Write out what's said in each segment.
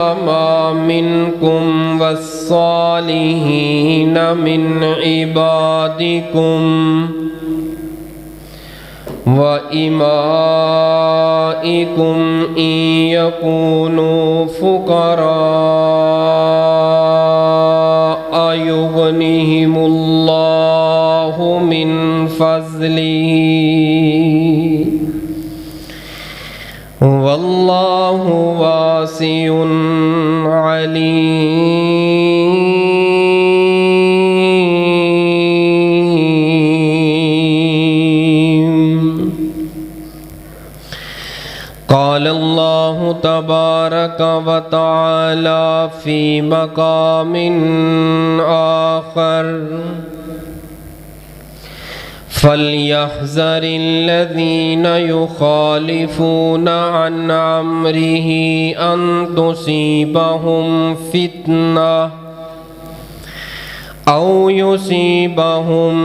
ما منكم والصالحين من عبادكم وإمائكم إن يكونوا فقراء يغنهم الله من فضله واللہ واسع علیم۔ قال اللہ تبارک و تعالی فی مقام آخر فَلْيَحْذَرِ الَّذِينَ يُخَالِفُونَ عَنْ أَمْرِهِ أَن تُصِيبَهُمْ فِتْنَةٌ أَوْ يُصِيبَهُمْ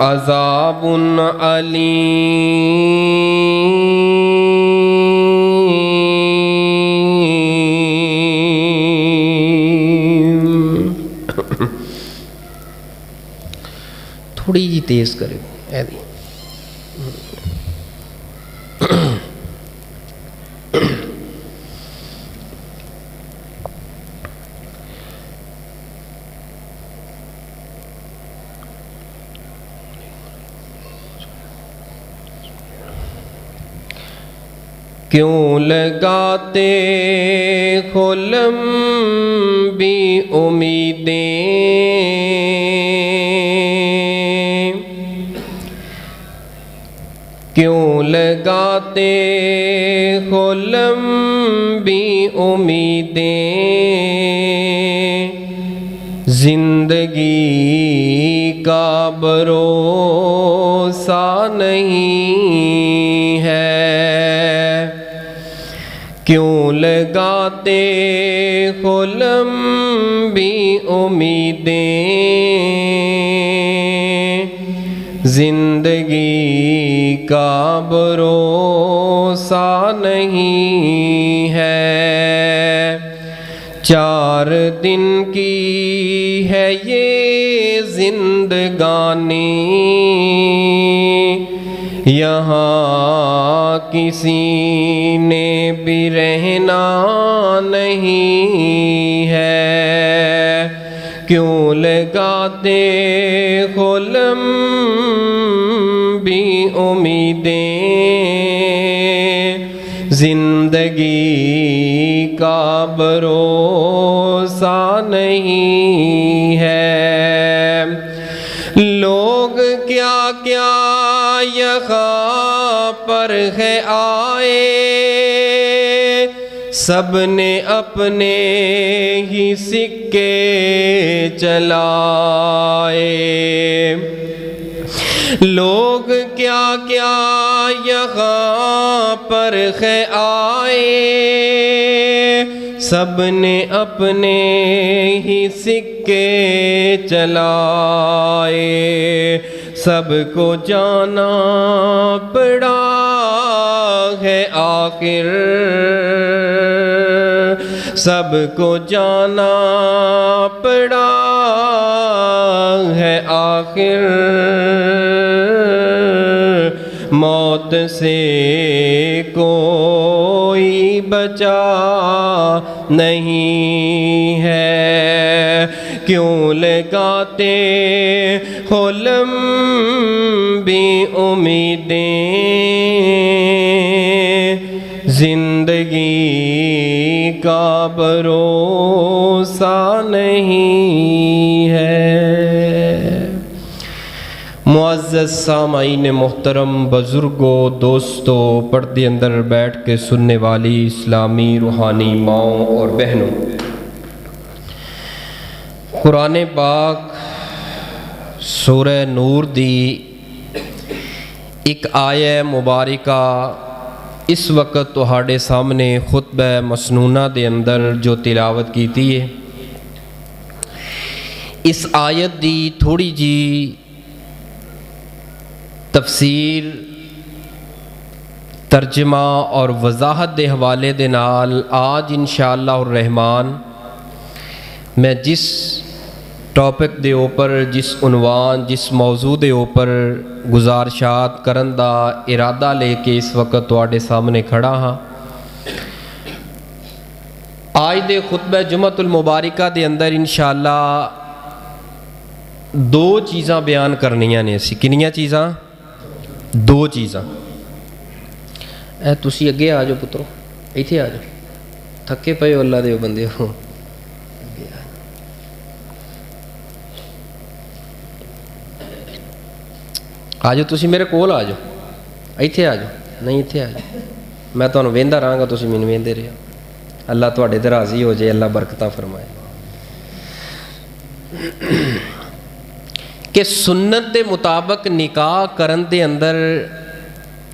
عَذَابٌ أَلِيمٌ۔ تھوڑی جی تیز کرے ایدی۔ کیوں لگاتے ہو لمبی امیدیں، کیوں لگاتے ہو لمبی امیدیں، زندگی کا بھروسہ نہیں ہے، کیوں لگاتے ہو لمبی امیدیں، زندگی کا بھروسہ نہیں ہے، 4 دن کی ہے یہ زندگانی، یہاں کسی نے بھی رہنا نہیں ہے، کیوں لگاتے ہو لمبی امیدیں، زندگی کا بھروسہ نہیں ہے، لوگ کیا کیا یہاں پر ہے آئے، سب نے اپنے ہی سکے چلائے، لوگ کیا کیا یہاں پر ہے آئے، سب نے اپنے ہی سکے چلائے، سب کو جانا پڑا ہے آخر، سب کو جانا پڑا ہے آخر، موت سے کوئی بچا نہیں ہے، کیوں لگاتے ہو لمبی امیدیں، زندگی کا بھروسہ نہیں ہے۔ معزز سامعین محترم، بزرگوں، دوستوں، پردے اندر بیٹھ کے سننے والی اسلامی روحانی ماؤں اور بہنوں، قرآن پاک سورہ نور دی ایک آیہ مبارکہ اس وقت تہاڈے سامنے خطبہ مسنونہ دے اندر جو تلاوت کیتی ہے، اس آیت دی تھوڑی جی تفسیر ترجمہ اور وضاحت دے حوالے دے نال آج انشاءاللہ الرحمن میں جس ٹاپک دے اوپر، جس عنوان، جس موضوع دے اوپر گزارشات کرن دا ارادہ لے کے اس وقت تواڈے سامنے کھڑا ہاں، آج دے خطبہ جمعۃ المبارکہ دے اندر انشاءاللہ دو چیزاں بیان کرنیاں نے۔ اسی کنیاں چیزاں؟ دو چیزاں۔ اے تسی اگے آ جاؤ پترو، ایتھے آ جاؤ، تھکے پئے ہو اللہ دے بندے ہو۔ آ جاؤ تسی میرے کول آ جاؤ، ایتھے آ جاؤ، نہیں ایتھے آ جاؤ، میں تمہیں ویندا رہاں گا، تسی مینوں ویندے رہو۔ اللہ تواڈے تے راضی ہو جائے، اللہ برکتاں فرمائے۔ کہ سنت دے مطابق نکاح کرن دے اندر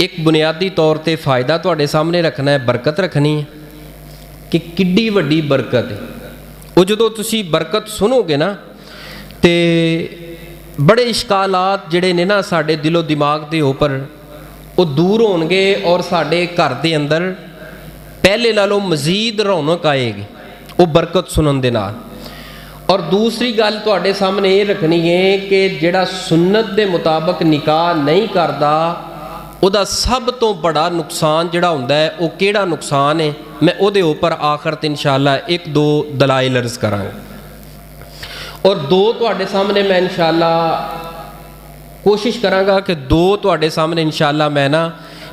ایک بنیادی طور تے فائدہ تواڈے سامنے رکھنا ہے، برکت رکھنی ہے کہ کڈی وڈی برکت ہے۔ وہ جدوں تسی برکت سنو گے نا تے بڑے اشکالات جڑے نے نا ساڈے دل و دماغ دے اوپر وہ دور ہون گے، اور ساڈے گھر دے اندر پہلے نالوں مزید رونق آئے گی وہ برکت سنن دے نال۔ اور دوسری گل تواڈے سامنے یہ رکھنی ہے کہ جڑا سنت دے مطابق نکاح نہیں کردا او دا سب تو بڑا نقصان جڑا ہوندا ہے وہ کیڑا نقصان ہے، میں او دے اوپر آخر تے انشاءاللہ ایک دو دلائل عرض کراں گا، اور دو تواڈے سامنے میں انشاءاللہ کوشش کراں گا کہ دو تواڈے سامنے انشاءاللہ میں نا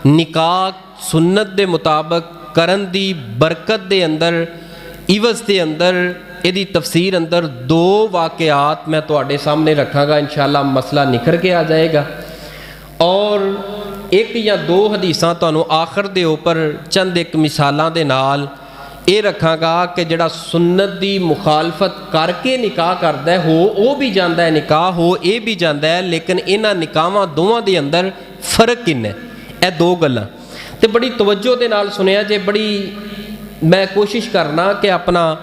نکاح سنت دے مطابق کرن دی برکت دے اندر، عوض دے اندر، ایدی تفسیر اندر دو واقعات میں تواڈے سامنے رکھاں گا، انشاءاللہ مسئلہ نکھر کے آ جائے گا۔ اور ایک یا دو حدیثاں تانوں آخر دے اوپر چند ایک مثالاں دے نال اے رکھاں گا کہ جڑا سنت دی مخالفت کر کے نکاح کردا ہے او بھی جاندا ہے نکاح ہو اے بھی جاندا ہے، لیکن انہاں نکاحاں دوواں دے اندر فرق کن ہے؟ اے دو گلاں تے بڑی توجہ دے نال سنیا جے، بڑی میں کوشش کرنا کہ اپنا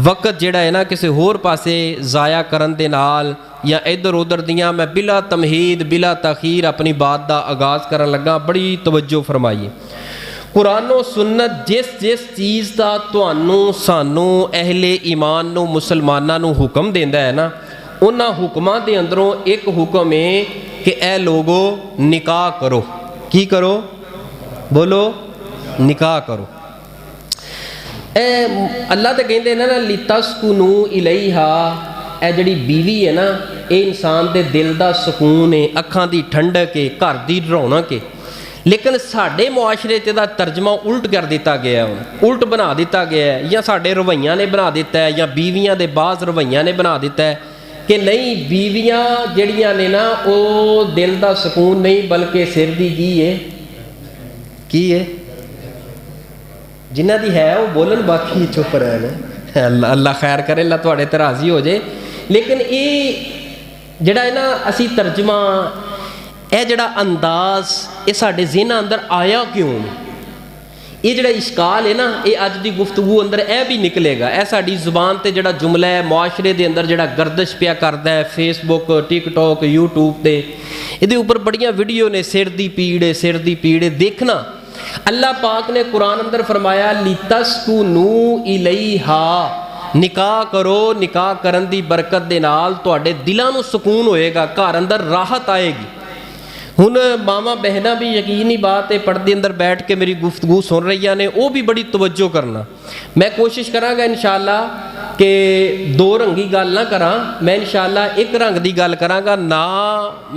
وقت جڑا ہے نا کسی ہور پاسے ضائع کرن دے نال یا ادھر ادھر دیاں میں بلا تمہید بلا تاخیر اپنی بات دا آغاز کرن لگا، بڑی توجہ فرمائیے۔ قرآن و سنت جس چیز دا تانوں سانوں اہل ایمان نو مسلماناں نو حکم دیندا ہے نا، انہاں حکماں دے اندروں ایک حکم ہے کہ اے لوگو نکاح کرو۔ کی کرو؟ بولو، نکاح کرو۔ اے اللہ تے کہندے نا لِتَسْكُنُوا إِلَيْهَا، اے جڑی بیوی ہے نا اے انسان دے دل دا سکون ہے، اکھاں دی ٹھنڈک ہے، گھر دی رونق ہے، لیکن ساڈے معاشرے تے دا ترجمہ الٹ کر دیتا گیا ہے، الٹ بنا دیتا گیا ہے، یا ساڈے رویاں نے بنا دیتا ہے، یا بیویاں دے بعض رویاں نے بنا دیتا ہے کہ نہیں بیویاں جڑیاں نے نا او دل دا سکون نہیں بلکہ سر دی کی ہے جنہ دی ہے وہ بولن، باقی چپ رہے، اللہ خیر کرے، اللہ تواڈے تے راضی ہو جائے۔ لیکن یہ جڑا ہے نا اسی ترجمہ اے جڑا انداز یہ ساڈے ذہن اندر آیا کیوں؟ یہ جڑا اشکال ہے نا یہ اج دی گفتگو اندر اے بھی نکلے گا، اے ساڈی زبان تے جڑا جملہ ہے معاشرے دے اندر جڑا گردش پیا کردا ہے فیس بک، ٹک ٹاک، یوٹیوب تے، یہ اوپر بڑیاں ویڈیو نے سر دی پیڑ ہے، دیکھنا اللہ پاک نے قرآن اندر فرمایا لِتَسْكُنُوا إِلَيْهَا، نکاح کرو، نکاح کرن دی برکت دے نال تواڈے دلاں نوں سکون ہوئے گا، گھر اندر راحت آئے گی۔ ہن ماما بہناں بھی یقینی بات ہے پردے اندر بیٹھ کے میری گفتگو سن رہی نے، وہ بھی بڑی توجہ کرنا۔ میں کوشش کراں گا انشاءاللہ کہ دو رنگی گل نہ کراں، میں انشاءاللہ ایک رنگ دی گل کراں گا، نہ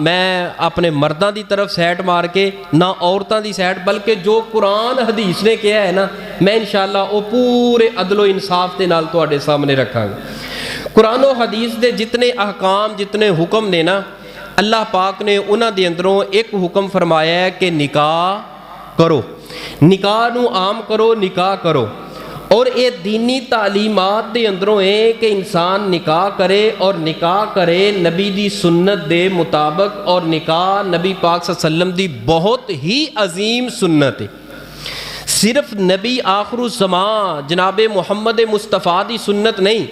میں اپنے مرداں دی طرف سیٹ مار کے نہ عورتاں دی سیٹ، بلکہ جو قرآن حدیث نے کہا ہے نا میں انشاءاللہ وہ پورے عدل و انصاف دے نال تواڈے سامنے رکھاں گا۔ قرآن و حدیث دے جتنے احکام جتنے حکم نے نا اللہ پاک نے انہاں دے اندروں ایک حکم فرمایا ہے کہ نکاح کرو، نکاح نو عام کرو، نکاح کرو، اور یہ دینی تعلیمات دے اندروں ہے کہ انسان نکاح کرے، اور نکاح کرے نبی دی سنت دے مطابق، اور نکاح نبی پاک صلی اللہ علیہ وسلم دی بہت ہی عظیم سنت ہے۔ صرف نبی آخر الزمان جناب محمد مصطفیٰ دی سنت نہیں،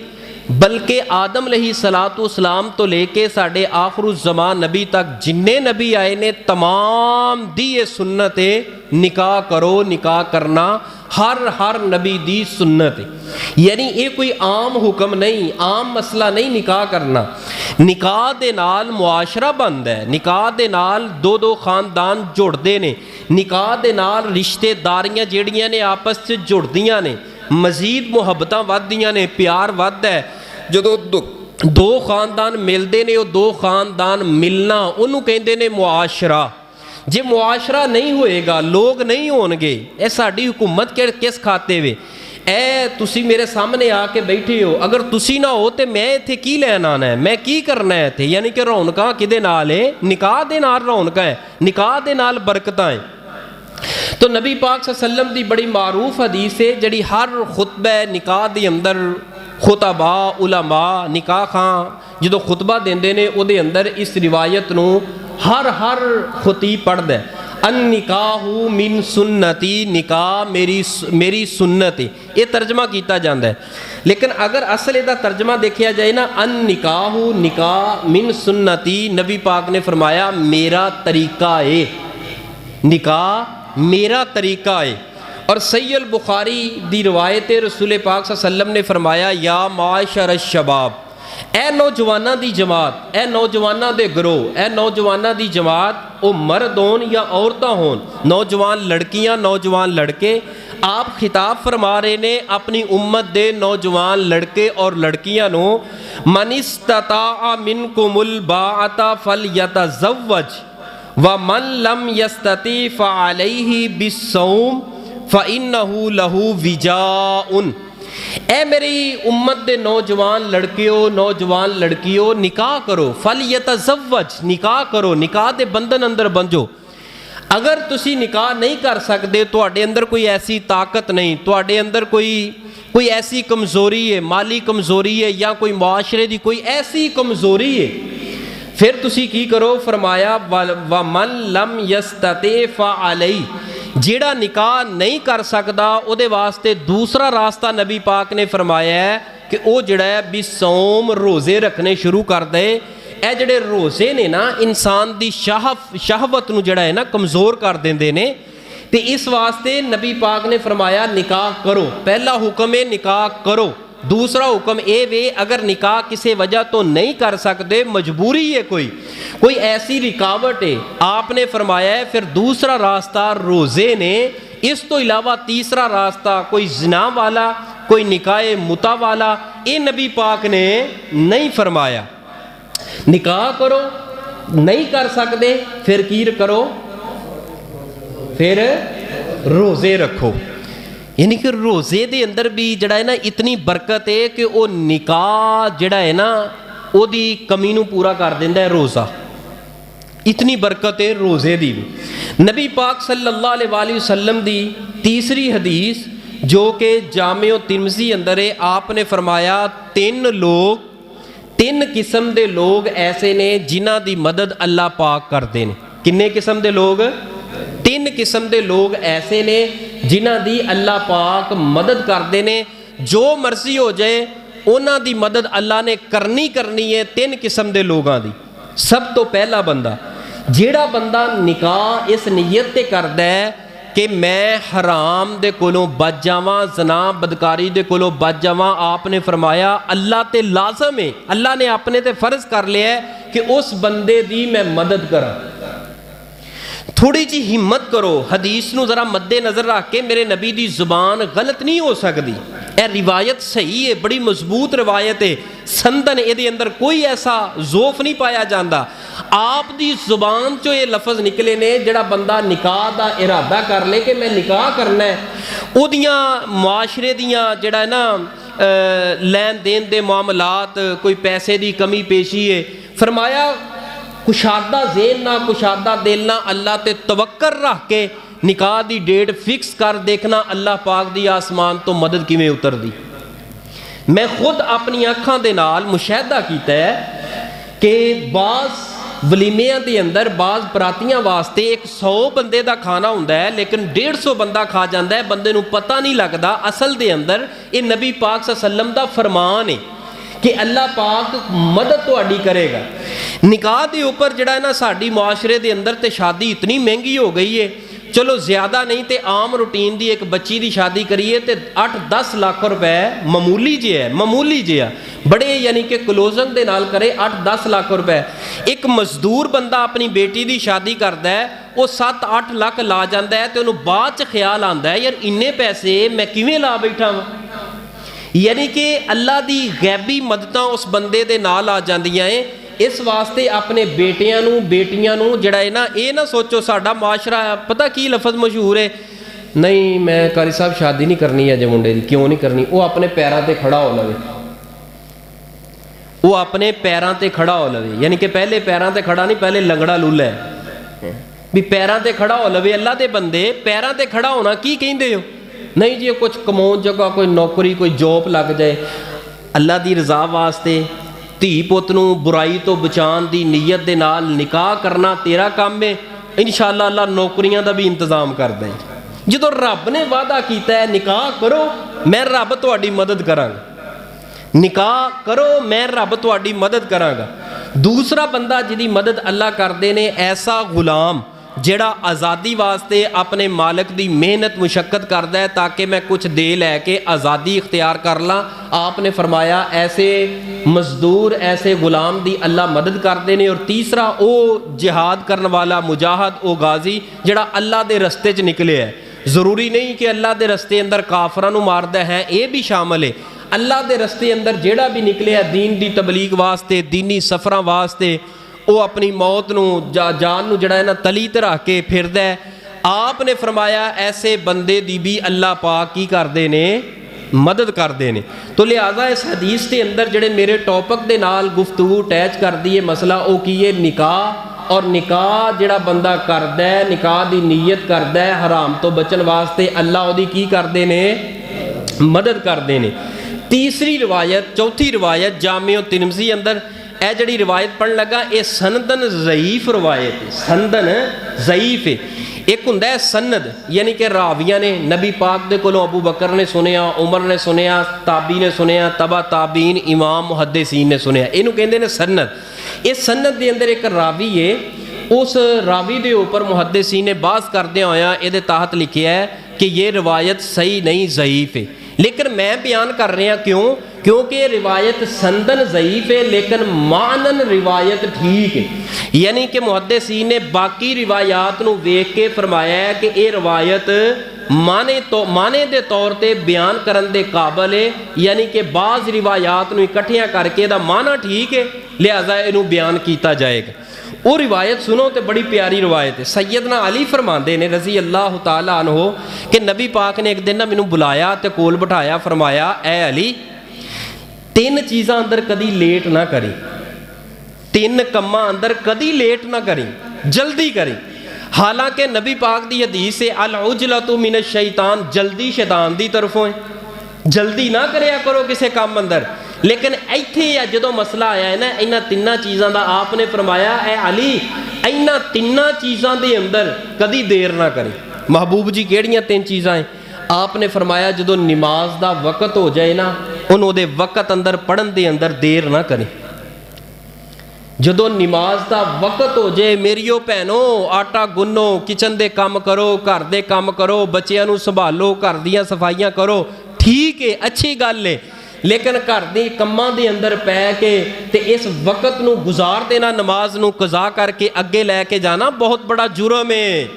بلکہ آدم علیہ السلام تو لے کے ساڑھے آخر الزمان نبی تک جننے نبی آئے نے تمام دی یہ سنت ਨਿਕਾਹ ਕਰੋ। ਨਿਕਾਹ ਕਰਨਾ ਹਰ ਨਬੀ ਦੀ ਸੁਨਨਤ ਹੈ। ਯਾਨੀ ਇਹ ਕੋਈ ਆਮ ਹੁਕਮ ਨਹੀਂ, ਆਮ ਮਸਲਾ ਨਹੀਂ ਨਿਕਾਹ ਕਰਨਾ। ਨਿਕਾਹ ਦੇ ਨਾਲ ਮੁਆਸ਼ਰਾ ਬਣਦਾ ਹੈ, ਨਿਕਾਹ ਦੇ ਨਾਲ ਦੋ ਖਾਨਦਾਨ ਜੁੜਦੇ ਨੇ, ਨਿਕਾਹ ਦੇ ਨਾਲ ਰਿਸ਼ਤੇਦਾਰੀਆਂ ਜਿਹੜੀਆਂ ਨੇ ਆਪਸ 'ਚ ਜੁੜਦੀਆਂ ਨੇ, ਮਜ਼ੀਦ ਮੁਹੱਬਤਾਂ ਵੱਧਦੀਆਂ ਨੇ, ਪਿਆਰ ਵੱਧਦਾ ਹੈ। ਜਦੋਂ ਦੋ ਖਾਨਦਾਨ ਮਿਲਦੇ ਨੇ, ਉਹ ਦੋ ਖਾਨਦਾਨ ਮਿਲਣਾ ਉਹਨੂੰ ਕਹਿੰਦੇ ਨੇ ਮੁਆਸ਼ਰਾ। ਜੇ ਮੁਆਸ਼ਰਾ ਨਹੀਂ ਹੋਏਗਾ, ਲੋਕ ਨਹੀਂ ਹੋਣਗੇ, ਇਹ ਸਾਡੀ ਹੁਕੂਮਤ ਕਿਸ ਖਾਤੇ ਵੇ? ਇਹ ਤੁਸੀਂ ਮੇਰੇ ਸਾਹਮਣੇ ਆ ਕੇ ਬੈਠੇ ਹੋ, ਅਗਰ ਤੁਸੀਂ ਨਾ ਹੋ ਤੇ ਮੈਂ ਇੱਥੇ ਕੀ ਲੈਣ ਆਣਾ ਹੈ, ਮੈਂ ਕੀ ਕਰਨਾ ਹੈ ਇੱਥੇ? ਯਾਨੀ ਕਿ ਰੌਣਕਾਂ ਕਿਹਦੇ ਨਾਲ ਹੈ? ਨਿਕਾਹ ਦੇ ਨਾਲ ਰੌਣਕਾਂ ਹੈ, ਨਿਕਾਹ ਦੇ ਨਾਲ ਬਰਕਤਾਂ ਹੈ। तो नबी पाक सल्लम दी बड़ी मारूफ हदीस है जिहड़ी हर खुतबा निकाह दे अंदर खुतबा उलमा निकाह खां जो खुतबा देंदे ने उहदे अंदर इस रिवायत नूं हर खतीब पढ़दा है। अन निकाहू मिन सुन्नती, निकाह मेरी सुन्नत है, ये तर्जमा किया जाता है। लेकिन अगर असल इहदा तर्जमा देखा जाए ना, अन निकाहू निकाह मिन सुन्नती, नबी पाक ने फरमाया मेरा तरीका है, निकाह मेरा तरीका है। और सही अल बुखारी दी रवायत रसूल पाक सल्लम ने फरमाया या माशर शबाब, ए नौजवानों की जमात, ए नौजवानों के गिरोह, ए नौजवानों की जमात, वो मर्द होन या औरतां होन, नौजवान लड़कियां नौजवान लड़के, आप खिताब फरमा रहे ने अपनी उम्मत दे नौजवान लड़के और लड़कियां नो, मन इस्तता मिनकुमुल बाअता फलयतज़व्वज व मन लम यस्तती फ़अलैहि बिस्सौम फ़इन्नहु लहू विजाउन। ए मेरी उम्मत दे नौजवान लड़कियों नौजवान लड़कियों, निकाह करो, फलयतज़व्वज, निकाह करो, निकाह दे बंधन अंदर बंधो। अगर तुसी निकाह नहीं कर सकते, तुहाडे अंदर कोई ऐसी ताकत नहीं, तुहाडे अंदर कोई ऐसी कमज़ोरी है, माली कमज़ोरी है या कोई मुआशरे की कोई ऐसी कमज़ोरी है, फिर तुसी की करो? फरमाया व मन लम यस्तते फ़अलैहि, जेड़ा निकाह नहीं कर सकता उहदे वास्ते दूसरा रास्ता नबी पाक ने फरमाया है कि वह जिहड़ा है भी सौम रोज़े रखने शुरू कर दे। ਇਹ ਜਿਹੜੇ रोज़े ने ना इंसान की शहवत नूं जिहड़ा है ना कमज़ोर कर देंदे ने, ते इस वास्ते नबी पाक ने फरमाया निकाह करो। पहला हुक्म है निकाह करो, दूसरा हुक्म ये वे अगर निकाह किसी वजह तो नहीं कर सकते, मजबूरी है, कोई ऐसी रिकावट है, आपने फरमाया है फिर दूसरा रास्ता रोज़े ने। इस तो इलावा तीसरा रास्ता कोई ज़िना वाला, कोई निकाह मुता वाला, ये नबी पाक ने नहीं फरमाया। निकाह करो, नहीं कर सकते फिर की करो? फिर रोज़े रखो। यानी कि रोज़े दे अंदर भी जड़ा है ना इतनी बरकत है कि वो निकाह जड़ा है ना ओदी कमी नूं पूरा कर देंदा है रोज़ा। इतनी बरकत है रोज़े दी भी। नबी पाक सल्लल्लाहु अलैहि वसल्लम दी तीसरी हदीस जो कि जामे तिरमिज़ी अंदर है, आपने फरमाया तीन किस्म दे लोग ऐसे ने जिन्हां दी मदद अल्लाह पाक करते हैं। किन्ने किस्म दे लोग? 3 किस्म दे लोग ऐसे ने जिन्हां दी अल्लाह पाक मदद करते हैं। जो मर्जी हो जाए उन्हां दी मदद अल्लाह ने करनी है 3 किस्म दे लोगां दी। सब तो पहला बंदा, जेड़ा बंदा निकाह इस नीयत ते करदा है कि मैं हराम दे कोलों बच जावां, ज़ना बदकारी दे कोलों बच जावां, आपने फरमाया अल्लाह ते लाज़म है, अल्लाह ने अपने ते फ़र्ज कर लिया है कि उस बंदे दी मैं मदद करा। थोड़ी जी हिम्मत करो, हदीस नूं ज़रा मद्दे नज़र रख के, मेरे नबी दी ज़ुबान गलत नहीं हो सकती, यह रिवायत सही है, बड़ी मजबूत रिवायत है, संदन इहदे अंदर कोई ऐसा ज़ोफ नहीं पाया जाता। आप दी ज़ुबान चो ये लफज निकले ने, जिहड़ा बंदा निकाह दा इरादा कर ले कि मैं निकाह करना है, उहदियां मुआशरे दियां जिहड़ा है ना लैन देन दे मामलात, कोई पैसे की कमी पेशी है, फरमाया कुशादा ज़ेन ना कुशादा दिल ना अल्लाह ते तवक्कर रख के निकाह दी डेट फिक्स कर देखना अल्लाह पाक दी आसमान तो मदद किवें उतरदी। मैं खुद अपनी अखां दे नाल मुशाहदा कीता है कि बाज़ वलीमियां दे अंदर बाज़ बरातियां वास्ते 100 बंदे दा खाना हुंदा है, लेकिन 150 बंदा खा जाता है, बंदे नूं पता नहीं लगता। असल दे अंदर ये नबी पाक सल्लल्लाहु अलैहि वसल्लम दा फरमान है कि अल्लाह पाक मदद तुहाडी करेगा। निकाह के उपर जिहड़ा है ना साडी मुआशरे दे अंदर ते शादी इतनी महंगी हो गई है, चलो ज़्यादा नहीं तो आम रूटीन की एक बच्ची की शादी करिए तो 8-10 लाख रुपए मामूली जे है, मामूली जे है, बड़े यानी कि क्लोजिंग के नाल करे 8-10 लाख रुपए। एक मजदूर बंदा अपनी बेटी की शादी करता है वो 7-8 लाख ला जाता है तो उन्होंने बाद च ख्याल आता है यार इन्ने पैसे मैं किवें ला बैठा वां। यानी कि अल्लाह की गैबी मददां उस बंदे दे नाल आ जांदियां है। इस वास्ते अपने बेटियां नूं बेटियां नूं जिहड़ा है ना, ये ना सोचो साडा माशरा पता की लफज मशहूर है, नहीं मैं कारी साहब शादी नहीं करनी अजे मुंडे की, क्यों नहीं करनी, वो अपने पैरों ते खड़ा हो लवे, वो अपने पैरों ते खड़ा हो लवे। यानी कि पहले पैरों ते खड़ा नहीं, पहले लंगड़ा लूला है भी पैरों ते खड़ा हो लवे। अल्लाह दे बंदे पैरों ते खड़ा होना की कहिंदे हो? नहीं जी कुछ कमाउण जगह कोई नौकरी कोई जॉब लग जाए, अल्लाह की रज़ा वास्ते धी पुत नूं बुराई तो बचाने की नीयत दे नाल निकाह करना तेरा काम है। इंशाअल्लाह अल्लाह नौकरियां का भी इंतजाम करदा है। जो रब ने वादा किया है निकाह करो मैं रब तुहाडी मदद करांगा, निकाह करो मैं रब तुहाडी मदद करांगा। दूसरा बंदा जिहदी मदद अल्लाह करदे ने ऐसा गुलाम जिहड़ा आज़ादी वास्ते अपने मालिक की मेहनत मुशक्कत करता है ताकि मैं कुछ दे लैके आज़ादी इख्तियार कर ला। आपने फरमाया ऐसे मजदूर ऐसे गुलाम की अल्लाह मदद करते हैं। और तीसरा वो जिहाद करने वाला मुजाहिद वो गाजी जिहड़ा अल्लाह के रस्ते च निकले है। ज़रूरी नहीं कि अल्लाह के रस्ते अंदर काफरां नूं मारदा है, ये भी शामिल है। अल्लाह के रस्ते अंदर जिहड़ा भी निकले है दीन की तबलीग वास्ते दीनी सफ़रां वास्ते वो अपनी मौत नूं जान नूं जिहड़ा है ना तली ते रख के फिरदा है। आपने फरमाया ऐसे बंदे दी भी अल्लाह पाक की करते ने मदद करते हैं। तो लिहाजा इस हदीस के अंदर जिहड़े मेरे टॉपिक के नाल गुफ्तगू अटैच कर दी है मसला वो की है निकाह। और निकाह जिहड़ा बंदा करदा है निकाह की नीयत करदा है हराम तो बचन वास्ते अल्लाह उहदी की करते ने मदद करते हैं। तीसरी रिवायत चौथी रिवायत जामिउ तिरमिज़ी अंदर यह जी रिवायत पढ़न लगा ये सनदन ज़ईफ रवायत है, सनदन ज़ईफ है। एक हुंदा है सनद यानी कि रावियां ने नबी पाक दे कोलों अबू बकर ने सुनिया, उमर ने सुनिया, ताबी ने सुनिया, तबा ताबीन इमाम मुहद्दिसीन ने सुनिया, इनू कहंदे ने सनद। इस सनद के अंदर एक रावी है, उस रावी के उपर मुहद्दिसीन ने बहस करदे होया इहदे तहत लिखिया है कि ये रिवायत सही नहीं ज़ईफ है। लेकिन मैं बयान कर रहा क्यों? क्योंकि रिवायत संदन ज़ईफ है लेकिन मानन रिवायत ठीक है। यानी कि मुहद्दिसीन ने बाकी रिवायात नूं वेख के फरमाया है कि ये रिवायत माने दे तौर ते बयान करन दे काबिल है। यानी कि बाज़ रिवायात नूं इकट्ठियां करके दा माना ठीक है, लिहाजा इनू बयान किया जाएगा। वो रिवायत सुनो तो बड़ी प्यारी रिवायत है। सैयदना अली फरमाते ने रज़ी अल्लाह तआला अन्हो कि नबी पाक ने एक दिन ना मैनू बुलाया तो कोल बिठाया, फरमाया ए अली 3 चीज़ां अंदर कदी लेट ना करी, 3 कम्मां अंदर कदी लेट ना करी, जल्दी करी। हालांकि नबी पाक की हदीस है अल उजलतु मिन शैतान, जल्दी शैतान की तरफों है, जल्दी ना करया करो किसी काम अंदर। लेकिन इत्थे या जो मसला आया है ना इन्हां 3 चीज़ों का आपने फरमाया है अली इन्हां 3 चीज़ों के अंदर कदी देर ना करी। महबूब जी केड़ियां 3 चीज़ां है? आपने फरमाया जो नमाज का वक़्त हो जाए ना उन्होंने वक़्त अंदर पढ़न के अंदर देर ना करें। जो नमाज का वक़्त हो जाए मेरियो भैनों आटा गुन्नो, किचन के काम करो, घर के काम करो, बच्चों को संभालो, घर दियाँ सफाइयाँ करो, ठीक है अच्छी गल है। लेकिन घर के कामों के अंदर पै के ते इस वक़्त नूं गुजार देना, नमाज नूं कज़ा करके अगे लैके जाना बहुत बड़ा जुर्म है।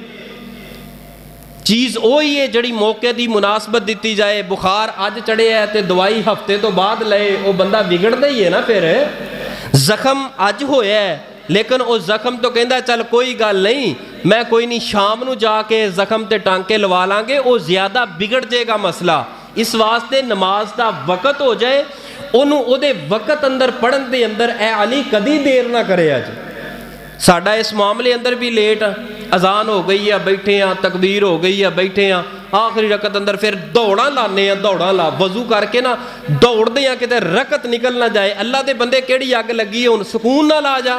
चीज़ वही है जिहड़ी मौके की मुनासबत दी जाए। बुखार अज चढ़े है तो दवाई हफ्ते तो बाद लए, वो बंदा बिगड़ता ही है ना। फिर जख्म अज होया है लेकिन वो जख्म तो कहता चल कोई गल नहीं, मैं कोई नहीं शाम नूं जाके जख्म ते टांके लवा लांगे, वो ज़्यादा बिगड़ जाएगा मसला। इस वास्ते नमाज का वक़्त हो जाए उन्होंने उहदे वक़्त अंदर पढ़न के अंदर ए अली कदी देर ना करे। अज साडा इस मामले अंदर भी लेट अजान हो गई है बैठे हाँ, तकबीर हो गई है बैठे हाँ, आखिरी रकत अंदर फिर दौड़ा लाने दौड़ा ला वजू करके ना दौड़ते हैं किते रकत निकल ना जाए। अल्लाह के बंदे केड़ी अग लगी हुण सुकून ना ला जा।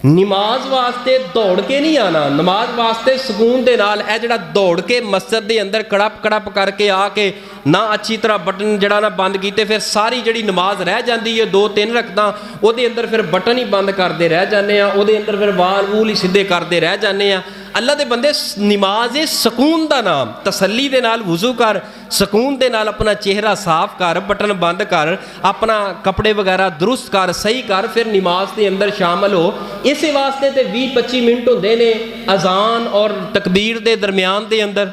नमाज वास्ते दौड़ के नहीं आना, नमाज वास्ते सुकून दे नाल ए जिहड़ा दौड़ के मस्जिद दे अंदर कड़प कड़प करके आके ना अच्छी तरह बटन जिहड़ा ना बंद कीते, फिर सारी जिहड़ी नमाज रह जाती है 2-3 रकतां उहदे अंदर फिर बटन ही बंद करते रह जाने आ, उहदे अंदर फिर वाल वूल ही सीधे करते रह जाने आ। अल्लाह दे बंदे नमाज है सुकून दा नाम, तसल्ली दे नाल वुजू कर, सुकून दे नाल अपना चेहरा साफ कर, बटन बंद कर, अपना कपड़े वगैरह दुरुस्त कर, सही कर, फिर नमाज के अंदर शामिल हो। इस वास्ते तो 20-25 मिनट होंदे ने अजान और तकबीर के दरम्यान के अंदर।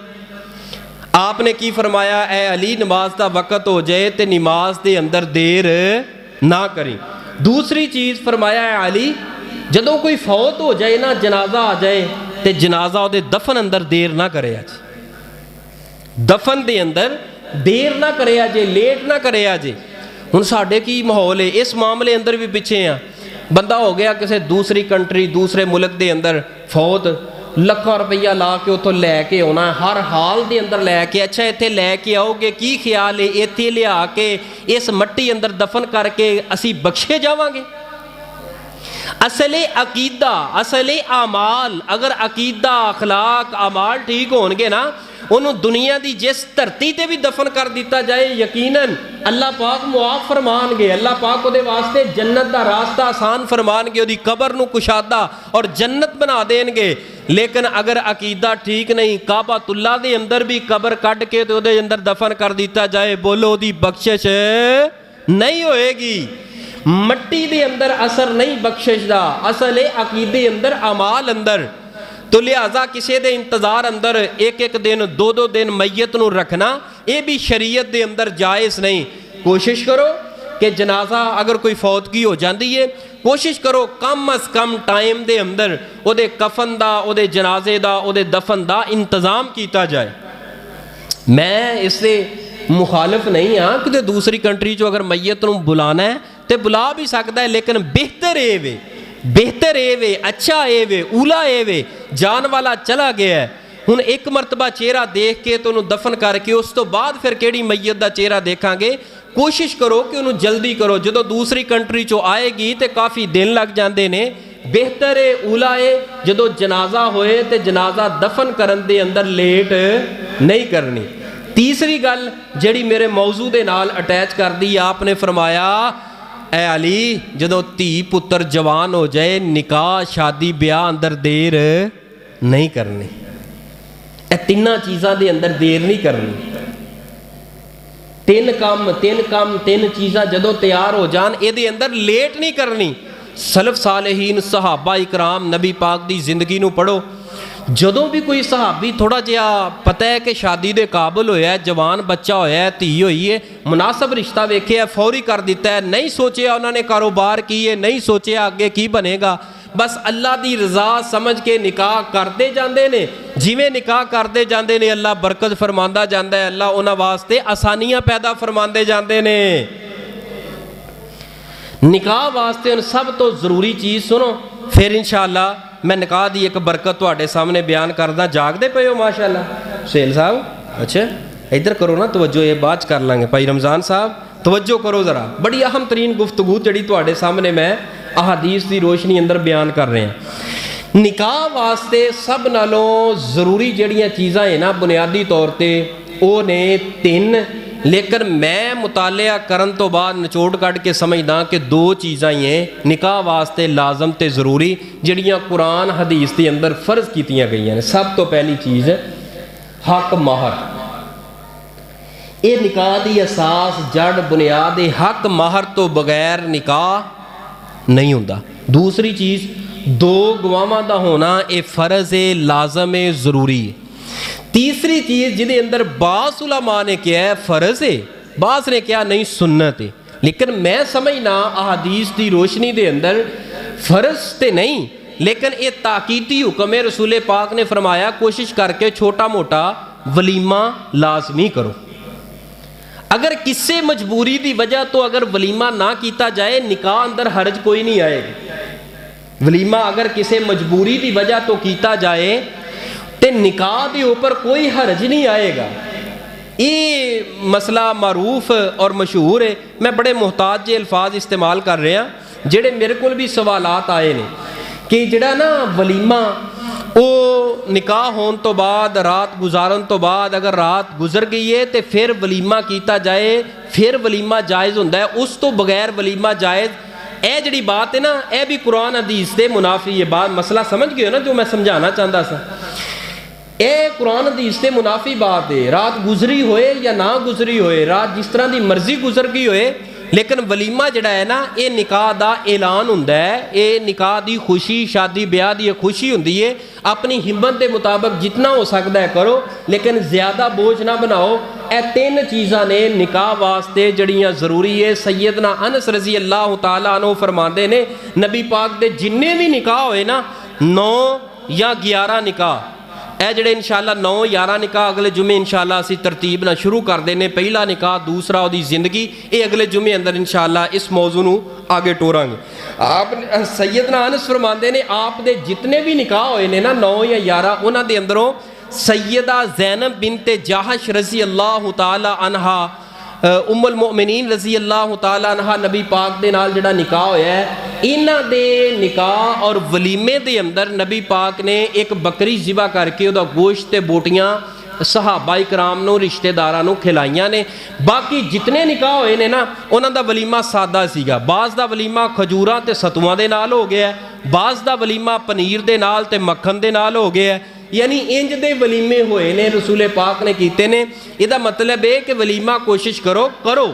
आपने की फरमाया, ए अली नमाज का वक़्त हो जाए तो नमाज के अंदर देर ना करी। दूसरी चीज़ फरमाया, है अली जदों कोई फौत हो जाए ना, जनाजा आ जाए तो जनाजा उहदे दफन अंदर देर ना करे अजे, दफन के अंदर देर ना करे अजे, लेट ना करे अजे। हुण साडे की माहौल है इस मामले अंदर भी पिछे आ, बंदा हो गया किसी दूसरी कंट्री दूसरे मुल्क के अंदर फौत, ਲੱਖਾਂ रुपया ला के उतों लैके आना, हर हाल के अंदर लैके, अच्छा इत्थे लैके आओगे की ख्याल है, इत्थे लिया के इस मट्टी अंदर दफन करके असी बख्शे जावांगे। असले अकीदा, असले आमाल, अगर अकीदा अखलाक आमाल ठीक होणगे ना, उन्होंने दुनिया की जिस धरती से भी दफन कर दिता जाए, यकीनन अल्लाह पाक मुआफ फरमानगे, अल्लाह पाक उहदे वास्ते जन्नत का रास्ता आसान फरमानगे, उहदी कबर नूं कुशादा और जन्नत बना देंगे। लेकिन अगर अकीदा ठीक नहीं, काबातुल्ला दे अंदर भी कबर कढ़ के तो उहदे अंदर दफन कर दिता जाए, बोलो उहदी बख्शिश नहीं होएगी। मट्टी दे अंदर असर नहीं बख्शिश दा, असल है अकीदे अंदर अमाल अंदर। तो लिहाजा किसी के इंतजार अंदर एक एक दिन 2-2 दिन मैयत नूं रखना, ये भी शरीयत के अंदर जायज़ नहीं। कोशिश करो कि जनाजा अगर कोई फौतगी हो जाती है, कोशिश करो कम अज़ कम टाइम के अंदर उहदे कफन का, उहदे जनाजे का, उहदे दफन का इंतज़ाम किया जाए। मैं इससे मुखालिफ नहीं हाँ कि दूसरी कंट्री चो अगर मैयत नूं बुलाना है तो बुला भी सकता है, लेकिन बेहतर ये वे, बेहतर ये वे, अच्छा ये वे, ऊला ये वे, जान वाला चला गया है, हुण एक मरतबा चेहरा देख के तो उन्होंने दफन करके उस तो बाद फिर केड़ी मैयत का चेहरा देखांगे। कोशिश करो कि उन्होंने जल्दी करो, जो दूसरी कंट्री चो आएगी तो काफ़ी दिन लग जाते हैं। बेहतर है ऊला है जो जनाजा होए तो जनाजा दफन करन दे अंदर लेट नहीं करनी। तीसरी गल जिहड़ी मेरे मौजू दे नाल अटैच कर दी, आपने फरमाया, ए अली जदों धी पुत्र जवान हो जाए, निकाह शादी ब्याह अंदर देर नहीं करनी। ए तिन्ना चीज़ां दे अंदर देर नहीं करनी। तीन चीज़ां जदों तैयार हो जान, ये अंदर लेट नहीं करनी। सलफ सालेहीन सहाबा इकराम नबी पाक की जिंदगी नूं पढ़ो, जदों भी कोई सहाबी थोड़ा जिहा पता है कि शादी दे काबिल होया, जवान बच्चा होया, धी होई है, मुनासब रिश्ता वेखिया, फौरी कर दिता है, नहीं सोचिया उन्होंने कारोबार की है, नहीं सोचिया आगे की बनेगा, बस अल्लाह की रज़ा समझ के निकाह करते जाते ने। जिवें निकाह करते जाते ने अल्लाह बरकत फरमांदा जाता है, अल्लाह उन्हां वास्ते आसानियां पैदा फरमाते जाते ने। निकाह वास्ते सब तो जरूरी चीज़ सुनो, फिर इंशाअल्लाह मैं निकाह की एक बरकत तुहाडे सामने बयान करदा। जागदे पे हो माशाअल्लाह सुहेल साहब? अच्छा इधर करो ना तवज्जो, ये बाद कर लांगे। भाई रमज़ान साहब तवज्जो करो ज़रा, बड़ी अहम तरीन गुफ्तगू जिहड़ी तुहाडे सामने मैं अहादीस की रोशनी अंदर बयान कर रहे हैं। निकाह वास्ते सब नालों जरूरी जिहड़ियां चीज़ां है ना बुनियादी तौर पर वो ने 3, लेकिन मैं मुतालिया करन तो बाद निचोड़ कढ़ के समझदा कि 2 चीज़ां ही हैं निकाह वास्ते लाजम ते ज़रूरी, जिहड़ियां कुरान हदीस के अंदर फर्ज कीतियां गईयां ने। सब तो पहली चीज़ हक महर, ये निकाह की असास जड़ बुनियाद है। हक महर तो बगैर निकाह नहीं होता। दूसरी चीज़ 2 गवाहां दा होना, ये फ़र्ज है, लाजम है, ज़रूरी है। तीसरी चीज़ जिहदे अंदर बास उलमा ने क्या है फ़र्ज है, बास ने क्या नहीं सुन्नत है, लेकिन मैं समझना अहादीस की रोशनी दे अंदर फ़र्ज तो नहीं, लेकिन ये ताकीदी हुक्म है। रसूल पाक ने फरमाया कोशिश करके छोटा मोटा वलीमा लाजमी करो। अगर किसी मजबूरी की वजह तो अगर वलीमा ना किया जाए, निकाह अंदर हरज कोई नहीं आएगी। वलीमा अगर किसी मजबूरी की वजह तो किया जाए तो निकाह के ऊपर कोई हरज नहीं आएगा। ये मसला मारूफ और मशहूर है। मैं बड़े मुहताज जे अल्फाज इस्तेमाल कर रहा, जेड़े मेरे को भी सवालात आए ने کہ ਜਿਹੜਾ ਨਾ ਵਲੀਮਾ ਉਹ ਨਿਕਾਹ ਹੋਣ ਤੋਂ ਬਾਅਦ ਰਾਤ ਗੁਜ਼ਾਰਨ ਤੋਂ ਬਾਅਦ ਅਗਰ ਰਾਤ ਗੁਜ਼ਰ ਗਈ ਹੈ ਤੇ ਫਿਰ ਵਲੀਮਾ ਕੀਤਾ ਜਾਏ, ਫਿਰ ਵਲੀਮਾ ਜਾਇਜ਼ ਹੁੰਦਾ ਹੈ, ਉਸ ਤੋਂ ਬਗੈਰ ਵਲੀਮਾ ਜਾਇਜ਼। ਇਹ ਜਿਹੜੀ ਬਾਤ ਹੈ ਨਾ, ਇਹ ਵੀ ਕੁਰਾਨ ਹਦੀਸ ਦੇ ਮੁਨਾਫੀ ਹੈ। ਬਾਤ ਮਸਲਾ ਸਮਝ ਗਏ ਹੋ ਨਾ ਜੋ ਮੈਂ ਸਮਝਾਉਣਾ ਚਾਹੁੰਦਾ ਸਾਂ? ਇਹ ਕੁਰਾਨ ਹਦੀਸ ਦੇ ਮੁਨਾਫੀ ਬਾਤ ਹੈ। ਰਾਤ ਗੁਜ਼ਰੀ ਹੋਏ ਜਾਂ ਨਾ ਗੁਜ਼ਰੀ ਹੋਏ, ਰਾਤ ਜਿਸ ਤਰ੍ਹਾਂ ਦੀ ਮਰਜ਼ੀ ਗੁਜ਼ਰ ਗਈ ਹੋਏ, ਲੇਕਿਨ ਵਲੀਮਾ ਜਿਹੜਾ ਹੈ ਨਾ ਇਹ ਨਿਕਾਹ ਦਾ ਐਲਾਨ ਹੁੰਦਾ ਹੈ। ਇਹ ਨਿਕਾਹ ਦੀ ਖੁਸ਼ੀ, ਸ਼ਾਦੀ ਵਿਆਹ ਦੀ ਖੁਸ਼ੀ ਹੁੰਦੀ ਹੈ। ਆਪਣੀ ਹਿੰਮਤ ਦੇ ਮੁਤਾਬਕ ਜਿਤਨਾ ਹੋ ਸਕਦਾ ਹੈ ਕਰੋ, ਲੇਕਿਨ ਜ਼ਿਆਦਾ ਬੋਝ ਨਾ ਬਣਾਓ। ਇਹ ਤਿੰਨ ਚੀਜ਼ਾਂ ਨੇ ਨਿਕਾਹ ਵਾਸਤੇ ਜਿਹੜੀਆਂ ਜ਼ਰੂਰੀ ਹੈ। ਸੈਯਦਨਾ ਅਨਸ ਰਜ਼ੀ ਅੱਲਾਹੁ ਤਾਲਾ ਅਨਹੁ ਫਰਮਾਉਂਦੇ ਨੇ, ਨਬੀ ਪਾਕ ਦੇ ਜਿੰਨੇ ਵੀ ਨਿਕਾਹ ਹੋਏ ਨਾ, 9 ਜਾਂ 11 ਨਿਕਾਹ, ਇਹ ਜਿਹੜੇ ਇਨਸ਼ਾਅੱਲਾ 9 11 ਨਿਕਾਹ ਅਗਲੇ ਜੁਮੇ ਇਨਸ਼ਾਅੱਲਾ ਅਸੀਂ ਤਰਤੀਬ ਨਾਲ ਸ਼ੁਰੂ ਕਰਦੇ ਨੇ। ਪਹਿਲਾ ਨਿਕਾਹ, ਦੂਸਰਾ ਉਹਦੀ ਜ਼ਿੰਦਗੀ, ਇਹ ਅਗਲੇ ਜੁਮੇ ਅੰਦਰ ਇਨਸ਼ਾਅੱਲਾ ਇਸ ਮੌਜ਼ੂ ਨੂੰ ਆਗੇ ਟੋਰਾਂਗੇ। ਆਪ ਸੈਯਦਨਾ ਅਨਸ ਫਰਮਾਉਂਦੇ ਨੇ, ਆਪ ਦੇ ਜਿਤਨੇ ਵੀ ਨਿਕਾਹ ਹੋਏ ਨੇ ਨਾ 9 ਜਾਂ 11, ਉਹਨਾਂ ਦੇ ਅੰਦਰੋਂ ਸੈਯਦਾ ਜ਼ੈਨਬ ਬਿਨਤ ਜਹਸ਼ ਰਜ਼ੀ ਅੱਲਾਹੁ ਤਾਲਾ ਅਨਹਾ, ਉਮੁਲ ਮੁਅਮਿਨੀਨ ਰਜ਼ੀ ਅੱਲਾਹੁ ਤਾਲਾ ਅਨਹਾ, ਨਬੀ ਪਾਕ ਦੇ ਨਾਲ ਜਿਹੜਾ ਨਿਕਾਹ ਹੋਇਆ ਹੈ, ਇਹਨਾਂ ਦੇ ਨਿਕਾਹ ਔਰ ਵਲੀਮੇ ਦੇ ਅੰਦਰ ਨਬੀ ਪਾਕ ਨੇ ਇੱਕ ਬੱਕਰੀ ਜ਼ਿਬਾ ਕਰਕੇ ਉਹਦਾ ਗੋਸ਼ਤ ਤੇ ਬੋਟੀਆਂ ਸਹਾਬਾ ਇਕਰਾਮ ਨੂੰ, ਰਿਸ਼ਤੇਦਾਰਾਂ ਨੂੰ ਖਿਲਾਈਆਂ ਨੇ। ਬਾਕੀ ਜਿਤਨੇ ਨਿਕਾਹ ਹੋਏ ਨੇ ਨਾ, ਉਹਨਾਂ ਦਾ ਵਲੀਮਾ ਸਾਦਾ ਸੀਗਾ। ਬਾਜ਼ ਦਾ ਵਲੀਮਾ ਖਜੂਰਾਂ ਤੇ ਸਤੂਆਂ ਦੇ ਨਾਲ ਹੋ ਗਿਆ, ਬਾਜ਼ ਦਾ ਵਲੀਮਾ ਪਨੀਰ ਦੇ ਨਾਲ ਤੇ ਮੱਖਣ ਦੇ ਨਾਲ ਹੋ ਗਿਆ। ਯਾਨੀ ਇੰਜ ਦੇ ਵਲੀਮੇ ਹੋਏ ਨੇ, ਰਸੂਲ ਪਾਕ ਨੇ ਕੀਤੇ ਨੇ। ਇਹਦਾ ਮਤਲਬ ਇਹ ਕਿ ਵਲੀਮਾ ਕੋਸ਼ਿਸ਼ ਕਰੋ,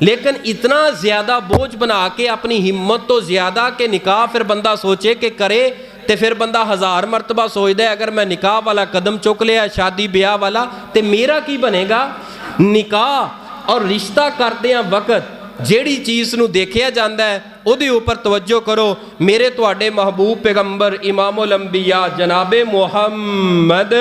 लेकिन इतना ज़्यादा बोझ बना के अपनी हिम्मत तो ज़्यादा कि निकाह फिर बंदा सोचे कि करे, तो फिर बंदा 1000 मरतबा सोचता है अगर मैं निकाह वाला कदम चुक लिया, शादी ब्याह वाला, तो मेरा की बनेगा। निकाह और रिश्ता करदे वक्त ਜਿਹੜੀ ਚੀਜ਼ ਨੂੰ ਦੇਖਿਆ ਜਾਂਦਾ ਹੈ ਉਹਦੇ ਉੱਪਰ ਤਵੱਜੋ ਕਰੋ। ਮੇਰੇ ਤੁਹਾਡੇ ਮਹਬੂਬ ਪੈਗੰਬਰ ਇਮਾਮੁਲ ਅੰਬਿਆ ਜਨਾਬੇ ਮੁਹੰਮਦ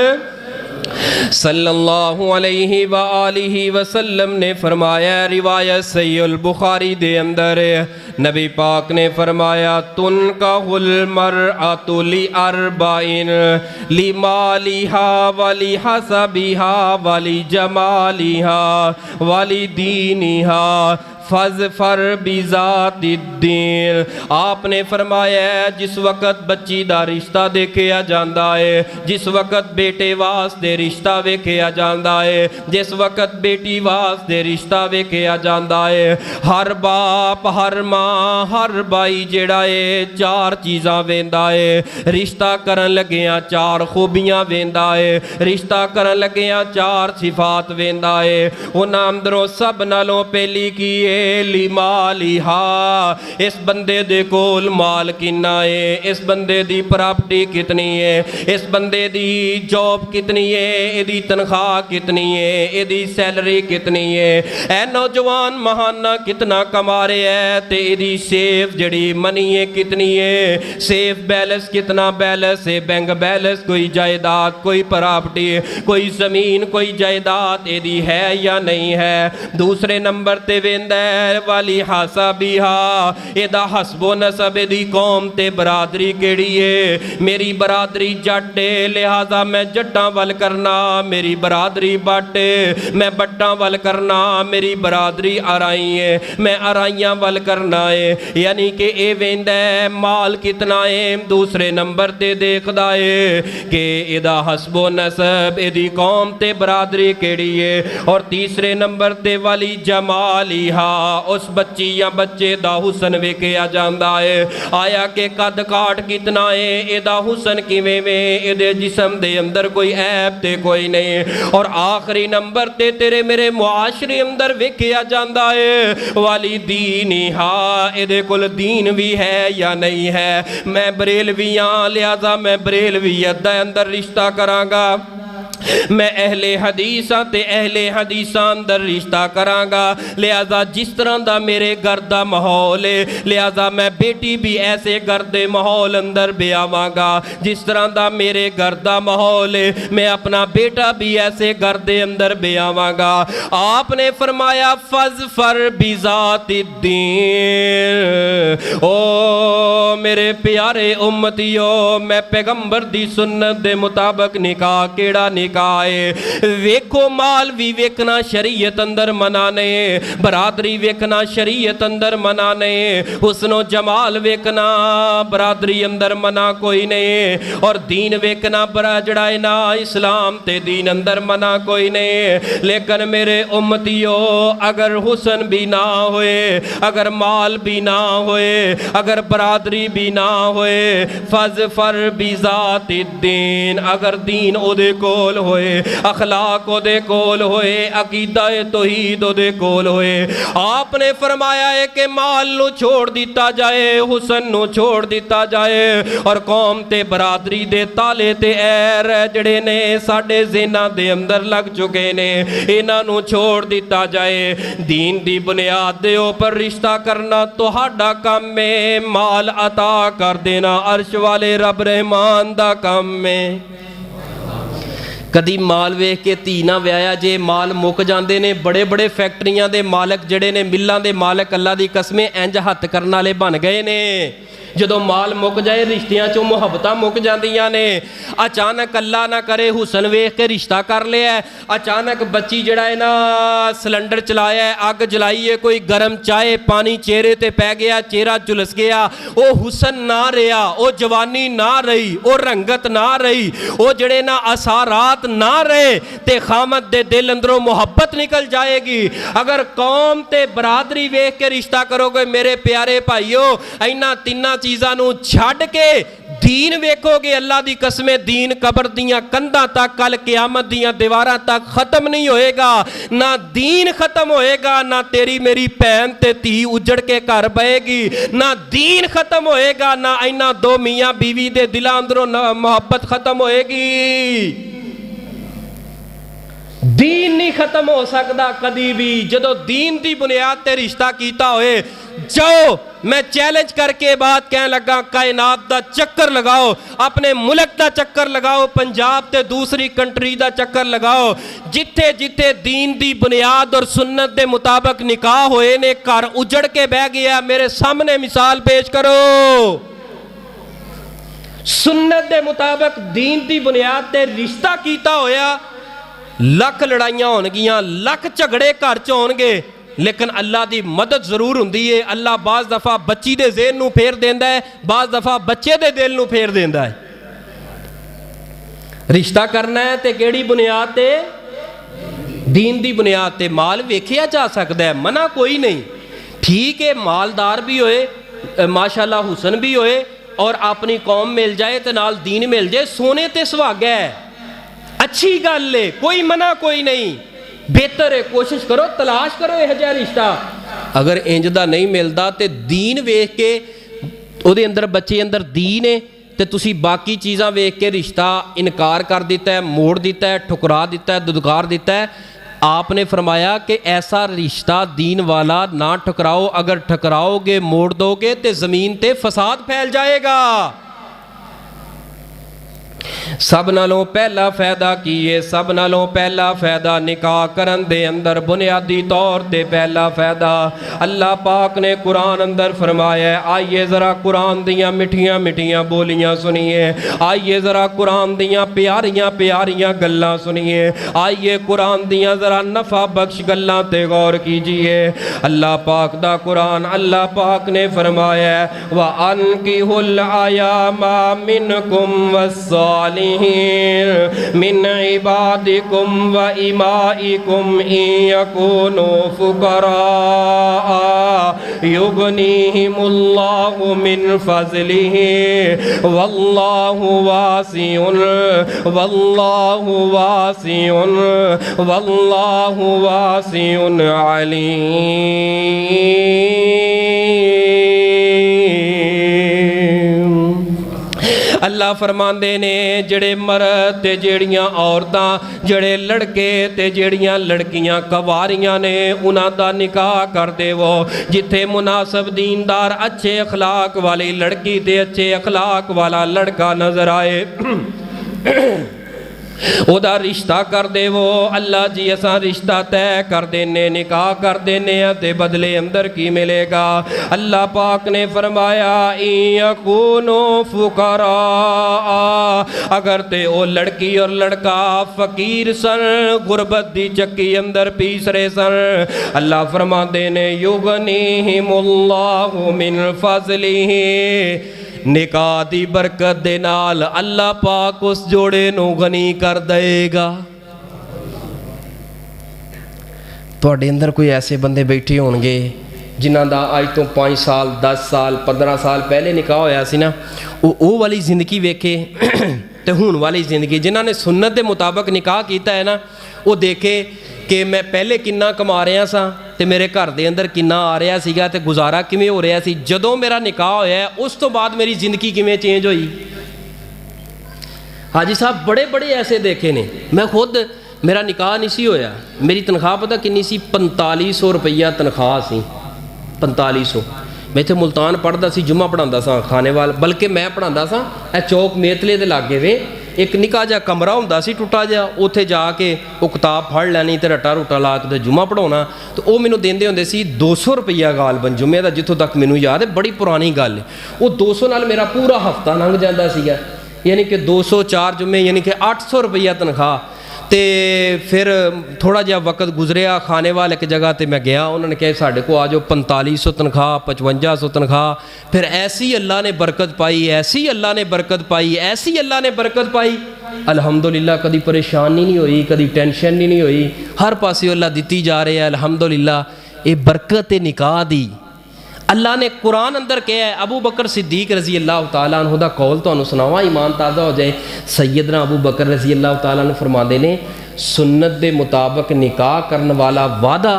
सल्लल्लाहु अलैहि व आलिहि वसल्लम ने फरमाया, रिवायत सहीहुल बुखारी दे अंदर नबी पाक ने फरमाया, तुनकाहुल मरअतु लि अरबाइन लिमालिहा वलि हसबिहा वलि जमालिहा वलि दीनिहा फज़फर बिज़ातिद्दीन। आपने फरमाया जिस वक़्त बच्ची दा रिश्ता देखिया जाता है, जिस वक़्त बेटे वास्ते रिश्ता वेखिया जाता है, जिस वक़्त बेटी वास्ते रिश्ता वेखिया जाता है, हर बाप हर माँ हर भाई जेड़ा है 4 चीज़ां वेंदा है। रिश्ता करन लगिया 4 खूबियां वेंदा है, रिश्ता करन लगिया 4 सिफात वेंदा है। उन्हां अंदरों सब नालों पहली की है लिमालिहा, इस बंदे दे कोल माल कितना है, इस बंदे दी प्रॉपर्टी कितनी है, इस बंदे दी जॉब कितनी है, इहदी तनख्वाह कितनी है, इहदी सैलरी कितनी है, ऐ नौजवान महाना कितना कमा रहा है, ते इहदी सेफ जड़ी मनी है कितनी है, सेफ बैलेंस कितना बैलेंस है, बैंक बैलेंस, कोई जायदाद कोई प्रॉपर्टी कोई ज़मीन कोई जायदाद इहदी है या नहीं है। दूसरे नंबर ते वेंदा वाली हासाबिहा, एदा हसबो नसब दी कौम ते बरादरी केड़ी है। मेरी बरादरी जट है लिहाजा मैं जट्टां वल करना, मेरी बरादरी बट मैं बट्टां वल करना, मेरी बरादरी अराई है मैं अराइयां वल करना है। यानी कि ये वेंदा है माल कितना है। दूसरे नंबर ते देखदा है कि एदा हसबो नसब एदी कौम ते बरादरी केड़ी है। और तीसरे नंबर ते वाली जमालिहा, उस बच्ची या बच्चे दा हुसन वेखिया जांदा है। आया के कद काट कितना है, एदा हुसन किवें वे, एदे जिस्म दे अंदर कोई ऐब ते कोई नहीं। और आखिरी नंबर ते तेरे मेरे मुआशरे अंदर वेखिया जांदा है वाली दीनिहा, एदे कोल दीन भी है या नहीं है। मैं बरेलवी हां लिहाजा मैं बरेलवीयत दे अंदर रिश्ता करांगा, मैं अहले हदीस ते अहले हदीसां अंदर रिश्ता करांगा। लिहाजा जिस तरह दा मेरे घर दा माहौल है, लिहाजा मैं बेटी भी ऐसे घर दे माहौल अंदर ब्यावांगा। जिस तरह दा मेरे घर दा माहौल है, मैं अपना बेटा भी ऐसे घर दे अंदर ब्यावांगा। आपने फरमाया फज़फर बिज़ातिद्दीन, ओ मेरे प्यारे उम्मतियों, मैं पैगंबर दी सुन्नत दे मुताबिक निकाह केड़ा निकाह है। वेखो माल भी वेखना शरीयत अंदर मना ने, बरादरी वेखना शरीयत अंदर मना ने, हुस्नो जमाल वेखना बरादरी अंदर मना कोई नहीं, और दीन वेखना बड़ा जड़ाए ना इस्लाम ते दीन अंदर मना कोई नहीं। लेकिन मेरे उम्मतियो अगर हुस्न भी ना होए, अगर माल भी ना होए, अगर बरादरी भी ना होए, फज फर बिजात दीन, अगर दीन ओदे कोल होए, अखलाक ओदे कोल होए, अकीदा तौहीद ओदे कोल होए। आपने फरमाया है कि माल नु छोड़ दिता जाए, हुस्न नु छोड़ दिता जाए, और कौम ते बरादरी दे ताले ते ऐर जड़े ने साडे ज़हनां दे अंदर लग चुके ने, इन्हां नु छोड़ दिता जाए। दीन दी बुनियाद दे उपर रिश्ता करना तुहाडा काम है, माल अता कर देना अर्श वाले रब रहमान दा काम है। कदी माल वेख के धी ना व्याया जे, माल मुक जाते ने। बड़े बड़े फैक्ट्रियां दे मालक जड़े ने, मिल्लां दे मालक अल्लाह दी कसमें इंज हत्थ करन वाले बन गए ने। जदों माल मुक जाए रिश्तियां चों मुहब्बतां मुक जांदियां ने। अचानक अल्लाह ना करे हुसन वेख के रिश्ता कर लिया, अचानक बच्ची जड़ा है ना सिलेंडर चलाया है, अग जलाई है, कोई गर्म चाय पानी चेहरे ते पै गया, चेहरा झुलस गया, वो हुसन ना रहा, वो जवानी ना रही, वो रंगत ना रही, वो जड़े ना असारात ना रहे, ते खामद दे दिल अंदरों मुहब्बत निकल जाएगी। अगर कौम ते बरादरी वेख के रिश्ता करोगे मेरे प्यारे भाईओ, इन्हां तिन्नां चीज़ां नूं छड्ड के दीन वेखोगे, अल्लाह दी कसमें दीन कबर दियां कंधां तक, कल क़यामत दियां दीवारां तक खत्म नहीं होएगा। ना दीन खत्म होएगा, ना तेरी मेरी भैन ते धी उजड़ के घर बहेगी, ना दीन खत्म होएगा, ना इन्हां दो मियाँ बीवी दे दिलां अंदरों मुहब्बत खत्म होएगी। दीन नहीं खत्म हो सकता कदी भी। जदों दीन की बुनियाद ते रिश्ता कीता होए, जाओ मैं चैलेंज करके बात कह लगा, कायनात दा चक्कर लगाओ, अपने मुल्क दा चक्कर लगाओ, पंजाब ते दूसरी कंट्री दा चक्कर लगाओ, जिथे जिथे दीन दी बुनियाद और सुन्नत दे मुताबिक निकाह होए ने, घर उजड़ के बह गया। मेरे सामने मिसाल पेश करो। सुन्नत दे मुताबिक दीन दी बुनियाद ते रिश्ता कीता होया, लख लड़ाइयां होणगियां, लख झगड़े घर च होणगे, लेकिन अल्लाह की मदद जरूर हुंदी है। अल्लाह बाज़ दफ़ा बच्ची दे ज़हन नूं फेर देंदा है, बाज़ दफ़ा बच्चे दे दिल नूं फेर देंदा है। रिश्ता करना है तो केड़ी बुनियाद ते? दीन दी बुनियाद ते। माल वेखिया जा सकता है, मना कोई नहीं। ठीक है, मालदार भी होए, माशाअल्लाह हुसन भी होए, और अपनी कौम मिल जाए तो नाल दीन मिल जाए, सोने ते सुहागा है, अच्छी गल है, कोई मना कोई नहीं। बेहतर है, कोशिश करो, तलाश करो यह जिहा रिश्ता। अगर इंज दा नहीं मिलता तो दीन वेख के उहदे अंदर बच्चे अंदर दीन है, तो तुसी बाकी चीज़ां वेख के रिश्ता इनकार कर दिता है, मोड़ दिता है, ठुकरा दिता है, दुदकार दिता है। आपने फरमाया कि ऐसा रिश्ता दीन वाला ना ठुकराओ, अगर ठुकराओगे मोड़ दोगे तो ज़मीन ते फसाद फैल जाएगा। सब नालों पहला फायदा की है, सब नालों पहला फायदा निकाह करन दे अंदर बुनियादी तौर ते पहला फायदा अल्लाह पाक ने कुरान अंदर फरमाया है। आइए ज़रा कुरान दियाँ मिठियाँ मिठियाँ बोलियाँ सुनिए, आइए ज़रा कुरान दियाँ प्यारियाँ प्यारियाँ गल्लां सुनिए, आइए कुरान दियाँ ज़रा नफ़ा बख्श गल्लां ते गौर कीजिए। अल्लाह पाक दा कुरान, अल्लाह पाक ने फरमाया है व अनकिहुल अयामा मिनकुम वस्सालिहीन मिन इबादिकुम व इमाइकुम इन यकूनु फुकरा युगनीहिमुल्लाहु मिन फज़लिही वल्लाहु वासिउन वल्लाहु वासिउन वल्लाहु वासिउन अलीम। अल्लाह फरमांदे ने जड़े मर्द ते जड़ियां औरतां, जड़े लड़के ते जड़ियां लड़कियां कवारियां ने, उन्हां दा निकाह कर देवो। जिथे मुनासिब दीनदार अच्छे अखलाक वाली लड़की ते अच्छे अखलाक वाला लड़का नजर आए ਉਹਦਾ ਰਿਸ਼ਤਾ ਕਰ ਦੇਵੋ। ਅੱਲਾ ਜੀ ਅਸਾਂ ਰਿਸ਼ਤਾ ਤੈਅ ਕਰ ਦੇਨੇ, ਨਿਕਾਹ ਕਰ ਦੇਨੇ ਆ ਤੇ ਬਦਲੇ ਅੰਦਰ ਕੀ ਮਿਲੇਗਾ? ਅੱਲਾ ਪਾਕ ਨੇ फरमाया यकूनो फुकरा, अगर ते ओ लड़की और लड़का फकीर सन, गुरबत दी चक्की अंदर पीस रहे सन, अल्लाह फरमाते ने युगनीहिमुल्लाहु मिन फज़लिही, निकाह दी बरकत दे नाल अल्लाह पाक उस जोड़े नू गनी कर देगा। तुहाडे अंदर कोई ऐसे बंदे बैठे होणगे जिन्हां दा अज तो 5 साल 10 साल 15 साल पहले निकाह होया सी ना, वो वाली जिंदगी वेखे ते हुण वाली जिंदगी, जिन्हां ने सुन्नत के मुताबिक निकाह किया है ना, वो देखे कि मैं पहले किन्ना कमा रहा सा ते मेरे घर दे अंदर किन्ना आ रहा सीगा ते गुजारा किवें हो रहा सी, जदों मेरा निकाह होया उस तो बाद मेरी जिंदगी किवें चेंज हुई। हाजी साहब बड़े बड़े ऐसे देखे ने, मैं खुद मेरा निकाह नहीं सी होया, मेरी तनख्वाह पता किन्नी सी? 4500 रुपया तनख्वाह सी, 4500। मैं इत्थे मुल्तान पढ़दा सी, जुम्मा पढ़ांदा सा खानेवाल, बल्कि मैं पढ़ांदा सा ए चौक मेतले दे लागे वे एक निक्का जिहा कमरा हुंदा सी टुट्टा जिहा, उत्थे जाके वो किताब फड़ लैनी ते रट्टा रुट्टा ला के जुम्मा पढ़ाउणा, तो वो मैनूं देंदे हुंदे सी 200 रुपया गालबन जुम्मे दा, जित्थों तक मैनूं याद है, बड़ी पुरानी गल है। वो 200 नाल मेरा पूरा हफ्ता लंघ जांदा सीगा, यानी कि 204 जुम्मे, यानी कि 800 रुपया तनख्वाह। तो फिर थोड़ा जिहा वक्त गुजरिया, खाने वाल एक जगह तो मैं गया, उन्होंने कहा साढ़े को आ जाओ, 4500 तनख्वाह 5500 तनख्वाह। फिर ऐसी अल्लाह ने बरकत पाई, ऐसी अल्लाह ने बरकत पाई, ऐसी अल्लाह ने बरकत पाई, अल्हम्दुलिल्लाह कभी परेशानी नहीं हुई, कभी टेंशन नहीं हुई, हर पासे अल्लाह दिती जा रहे हैं अल्हम्दुलिल्लाह। ये बरकत निकाह दी अल्लाह ने कुरान अंदर कहा है। अबू बकर सिद्दीक रजी अल्लाह तआला अन्हु दा कौल तुहानूं सुनावां, ईमान ताज़ा हो जाए। सैयदना अबू बकर रजी अल्लाह तआला अन्हु फरमाते ने, सुन्नत दे मुताबिक निकाह करन वाला वादा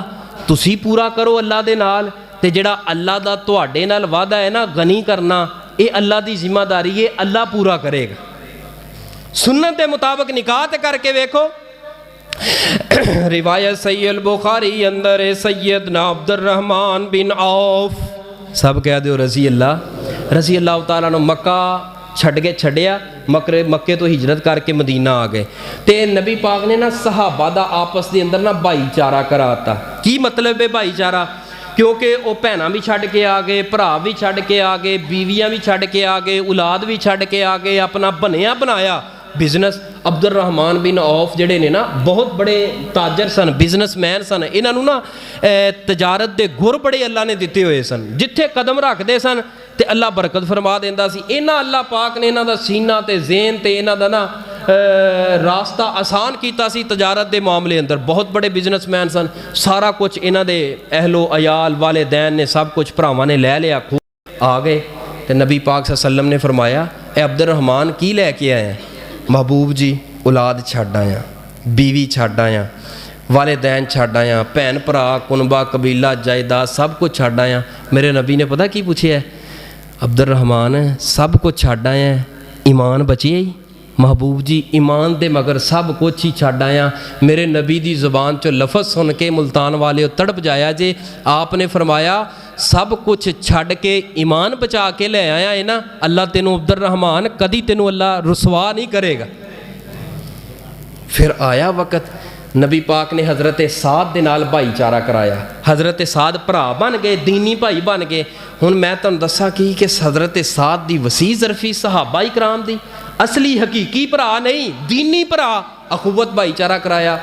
तुसी पूरा करो अल्लाह दे नाल, ते जिहड़ा अल्लाह दा तुहाडे नाल वादा है ना गनी करना, ये अल्लाह दी जिम्मेदारी है, अल्लाह पूरा करेगा। सुन्नत दे मुताबिक निकाह ते करके वेखो। रिवायत सैयद बुखारी अंदर है, सैयदना अब्दुर्रहमान बिन औफ, सब कह दो रजी अल्लाह तआला नु मक्का छड़ के छड़िया, मक्के तो हिजरत करके मदीना आ गए, तो नबी पाक ने ना सहाबा दा आपस के अंदर ना भाईचारा कराता। की मतलब है भाईचारा? क्योंकि वो भैन भी छड़ के आ गए, भरा भी छड़ के आ गए, बीवियाँ भी छड़ के आ गए, औलाद भी छड़ के आ गए, अपना बनया बनाया बिजनेस। अब्दुर्रहमान बिन औफ जिहड़े ने ना बहुत बड़े ताजर सन, बिजनेसमैन सन, इन्हों ना तजारत के गुर बड़े अल्लाह ने दिते हुए सन, जिथे कदम रखते सन तो अल्लाह बरकत फरमा देंदा सी। इन्हां अल्लाह पाक ने इन्हां दा सीना ते ज़ेन ते इन्हां दा ना रास्ता आसान कीता सी तजारत के मामले अंदर। बहुत बड़े बिजनेसमैन सन, सारा कुछ इन्हां दे अहलो अयाल वालिदैन ने सब कुछ भरावां ने लै लिया, आ गए। तो नबी पाक सल्लल्लाहु अलैहि वसल्लम ने फरमाया, ए अब्दुर्रहमान की लैके आए? महबूब जी औलाद छड्ड आया, बीवी छड्ड आया, वालिदैन छड्ड आया, भैन भरा कुनबा कबीला जायदाद सब कुछ छड्ड आया। मेरे नबी ने पता की पूछे? अब्दुर्रहमान सब कुछ छड्ड आया, ईमान बचिया ही? महबूब जी ईमान दे मगर सब कुछ ही छड्ड आया। मेरे नबी दी ज़ुबान चो लफज सुन के मुल्तान वाले तड़प जाया जे। आपने फरमाया सब कुछ छड्ड के ईमान बचा के ले आया है ना, अल्लाह तेनू अब्दुर्रहमान कदी तेनू अल्लाह रुसवा नहीं करेगा। फिर आया वक़्त, नबी पाक ने हज़रत साद दे नाल भाईचारा कराया। हज़रत साद भरा बन गए, दीनी भाई बन गए। हुण मैं तुहानूं दस्सां कि हज़रत साद दी वसी ज़रफ़ी सहाबा इकराम दी असली हकीकी भरा नहीं, दीनी भरा, अखुवत भाईचारा कराया।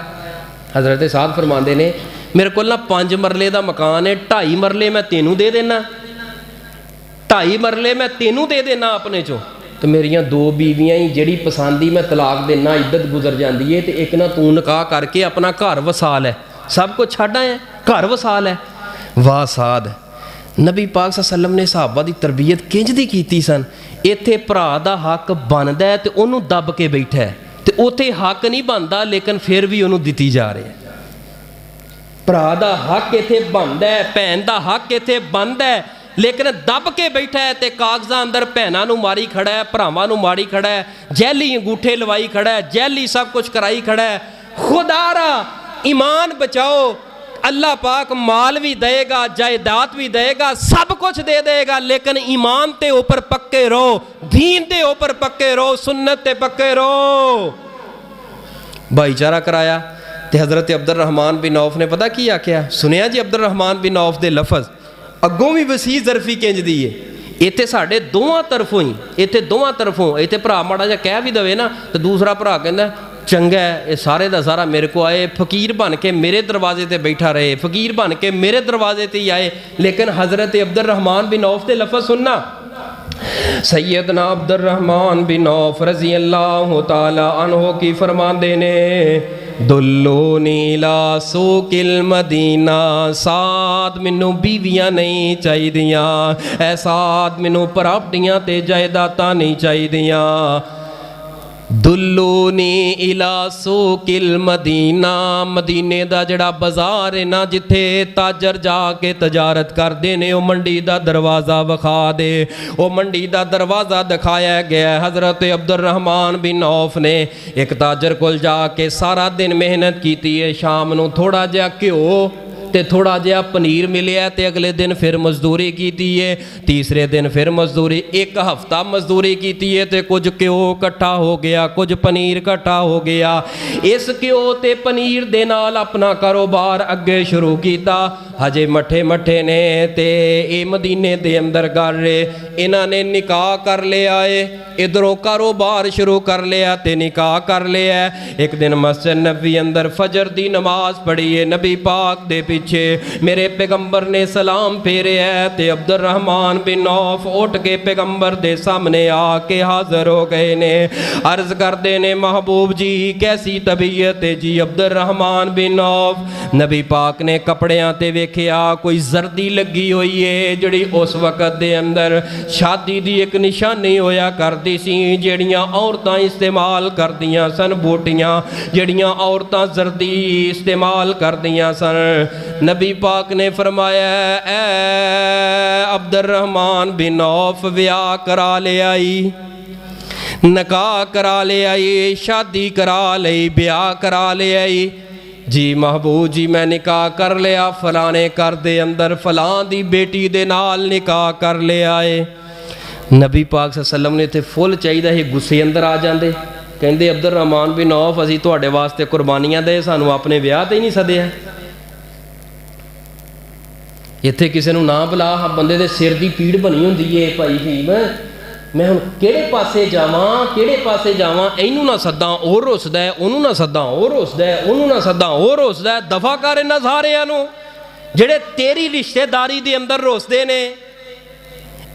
हज़रत साद फरमाते ने, मेरे को ना 5 मरले का मकान है, 2.5 मरले मैं तेनू दे देना, 2.5 मरले मैं तेनू दे देना अपने चो, तो मेरिया 2 बीवियाँ ही जिहड़ी पसंदी मैं तलाक देना, इद्दत गुजर जाती है, तो एक ना तू निकाह करके अपना घर वसा लै, सब कुछ छड्ड आया, घर वसा लै। वाह साद, नबी पाक सल्लल्लाहु अलैहि वसल्लम ने सहाबा की तरबीयत किंज दी कीती सन। इत्थे भरा दा हक बनदा है तो उन्होंने दब के बैठा है, तो उत्थे हक नहीं बनता लेकिन फिर भी उन्होंने दिती जा रही है। भरा दा हक इत्थे बनदा है, भैन दा हक इत्थे बनदा है, लेकिन दब के बैठा है, तो कागज़ां अंदर भैनां नूं मारी खड़ा है, भरावां नूं मारी खड़ा है, जैली अंगूठे लवाई खड़ा है, जैली सब कुछ कराई खड़ा है। खुदारा ईमान बचाओ, अल्लाह पाक माल भी देगा, जायदाद भी देगा, सब कुछ दे देगा, लेकिन ईमान ते ऊपर पक्के रहो, दीन ते ऊपर पक्के रहो, सुन्नत ते पक्के रहो। ਭਾਈਚਾਰਾ ਕਰਾਇਆ। ਤੇ ਹਜ਼ਰਤ ਅਬਦੁਰਰਹਿਮਾਨ ਬਿਨ ਔਫ ਨੇ ਪਤਾ ਕੀ ਆਖਿਆ? ਸੁਣਿਆ ਜੀ ਅਬਦੁਰਰਹਿਮਾਨ ਬਿਨ ਔਫ ਦੇ ਲਫ਼ਜ਼ ਅੱਗੋਂ ਵੀ ਵਸੀ ਜ਼ਰਫੀ ਕਿੰਜ ਦੀ ਏ। ਇੱਥੇ ਸਾਡੇ ਦੋਵਾਂ ਤਰਫੋਂ ਹੀ, ਇੱਥੇ ਦੋਵਾਂ ਤਰਫੋਂ, ਇੱਥੇ ਭਰਾ ਮਾੜਾ ਜਿਹਾ ਕਹਿ ਵੀ ਦਵੇ ਨਾ ਤੇ ਦੂਸਰਾ ਭਰਾ ਕਹਿੰਦਾ ਚੰਗਾ ਇਹ ਸਾਰੇ ਦਾ ਸਾਰਾ ਮੇਰੇ ਕੋ ਆਏ, ਫਕੀਰ ਬਣ ਕੇ ਮੇਰੇ ਦਰਵਾਜ਼ੇ ਤੇ ਬੈਠਾ ਰਹੇ, ਫਕੀਰ ਬਣ ਕੇ ਮੇਰੇ ਦਰਵਾਜ਼ੇ ਤੇ ਹੀ ਆਏ। ਲੇਕਿਨ ਹਜ਼ਰਤ ਅਬਦੁਰਰਹਿਮਾਨ ਬਿਨ ਔਫ ਦੇ ਲਫ਼ਜ਼ ਸੁਣਨਾ, सैयदना अब्दुर्रहमान बिन औफ रज़ी अल्लाह ताला अन्हो की फरमाते ने दुल्लोनी ला सूकिल मदीना, साथ मैनू बीवियां नहीं चाहिदियां, ऐ साथ मैनू प्रॉपर्टियां ते जायदादां नहीं चाहिदियां। दुल्लूनी इला सूकिल मदीना, मदीने दा जड़ा बाजार है ना जिथे ताजर जाके तजारत करते ने, वो मंडी दा दरवाज़ा विखा दे। वो मंडी दा दरवाज़ा दिखाया गया। हज़रत अब्दुर्रहमान बिन औफ ने एक ताजर कोल जाके सारा दिन मेहनत की है, शाम नूं थोड़ा जिहा घ्यो ते थोड़ा जिहा पनीर मिलिया ते अगले दिन फिर मजदूरी की है, तीसरे दिन फिर मजदूरी, एक हफ्ता मजदूरी की है ते कुछ घ्यो इकट्ठा हो गया, कुछ पनीर इकट्ठा हो गया। इस घ्यो ते पनीर दे नाल अपना कारोबार अगे शुरू किया। हजे मठे मठे ने ते ये मदीने दे अंदर कर रहे, इन्हां ने निकाह कर लिया है, इधरों कारोबार शुरू कर लिया ते निकाह कर लिया। एक दिन मस्जिद नबी अंदर फजर दी नमाज पढ़ी है, नबी पाक दे पीछे मेरे पैगंबर ने सलाम फेरे है ते अब्दुर्रहमान बिन औफ उठ के पैगंबर दे सामने आके हाजिर हो गए ने। अर्ज करते ने महबूब जी कैसी तबीयत है जी अब्दुर्रहमान बिन औफ। नबी पाक ने कपड़ियां ते वेखिया कोई जर्दी लगी हुई है जिहड़ी उस वक्त दे अंदर शादी दी एक निशानी होया करदी सी, जिहड़ियां औरतां इस्तेमाल करदियां सन, बूटियां जिहड़ियां औरतां जर्दी इस्तेमाल करदियां सन। नबी पाक ने फरमाया ऐ अब्दुर्रहमान बिन औफ ब्याह करा ले आई, निकाह करा ले आई, शादी करा लई, ब्याह करा ले आई। जी महबूब जी मैं निकाह कर लिया, फलाने घर दे अंदर फलां दी बेटी दे नाल निकाह कर ले आए। नबी पाक सल्लम ने इत्थे फुल चाहिदा ही गुस्से अंदर आ जाते, कहते अब्दुर्रहमान बिन औफ असीं तुहाडे वास्ते कुर्बानियां दे, सानू अपने ब्याह ते ही नहीं सदिया। इत्थे किसी नूं ना बुला, बंदे दे सिर दी पीड़ बनी हुंदी है भाई फीम, मैं हुण किहड़े पासे जावां, किहड़े पासे जावां, इहनूं ना सद्दां ओह रुसदा है, ओहनूं ना सद्दां ओह रुसदा है, ओहनूं ना सद्दां ओह रुसदा है। दफा कर इन्हां सारिआं नूं जिहड़े तेरी रिश्तेदारी दे अंदर रुसदे ने।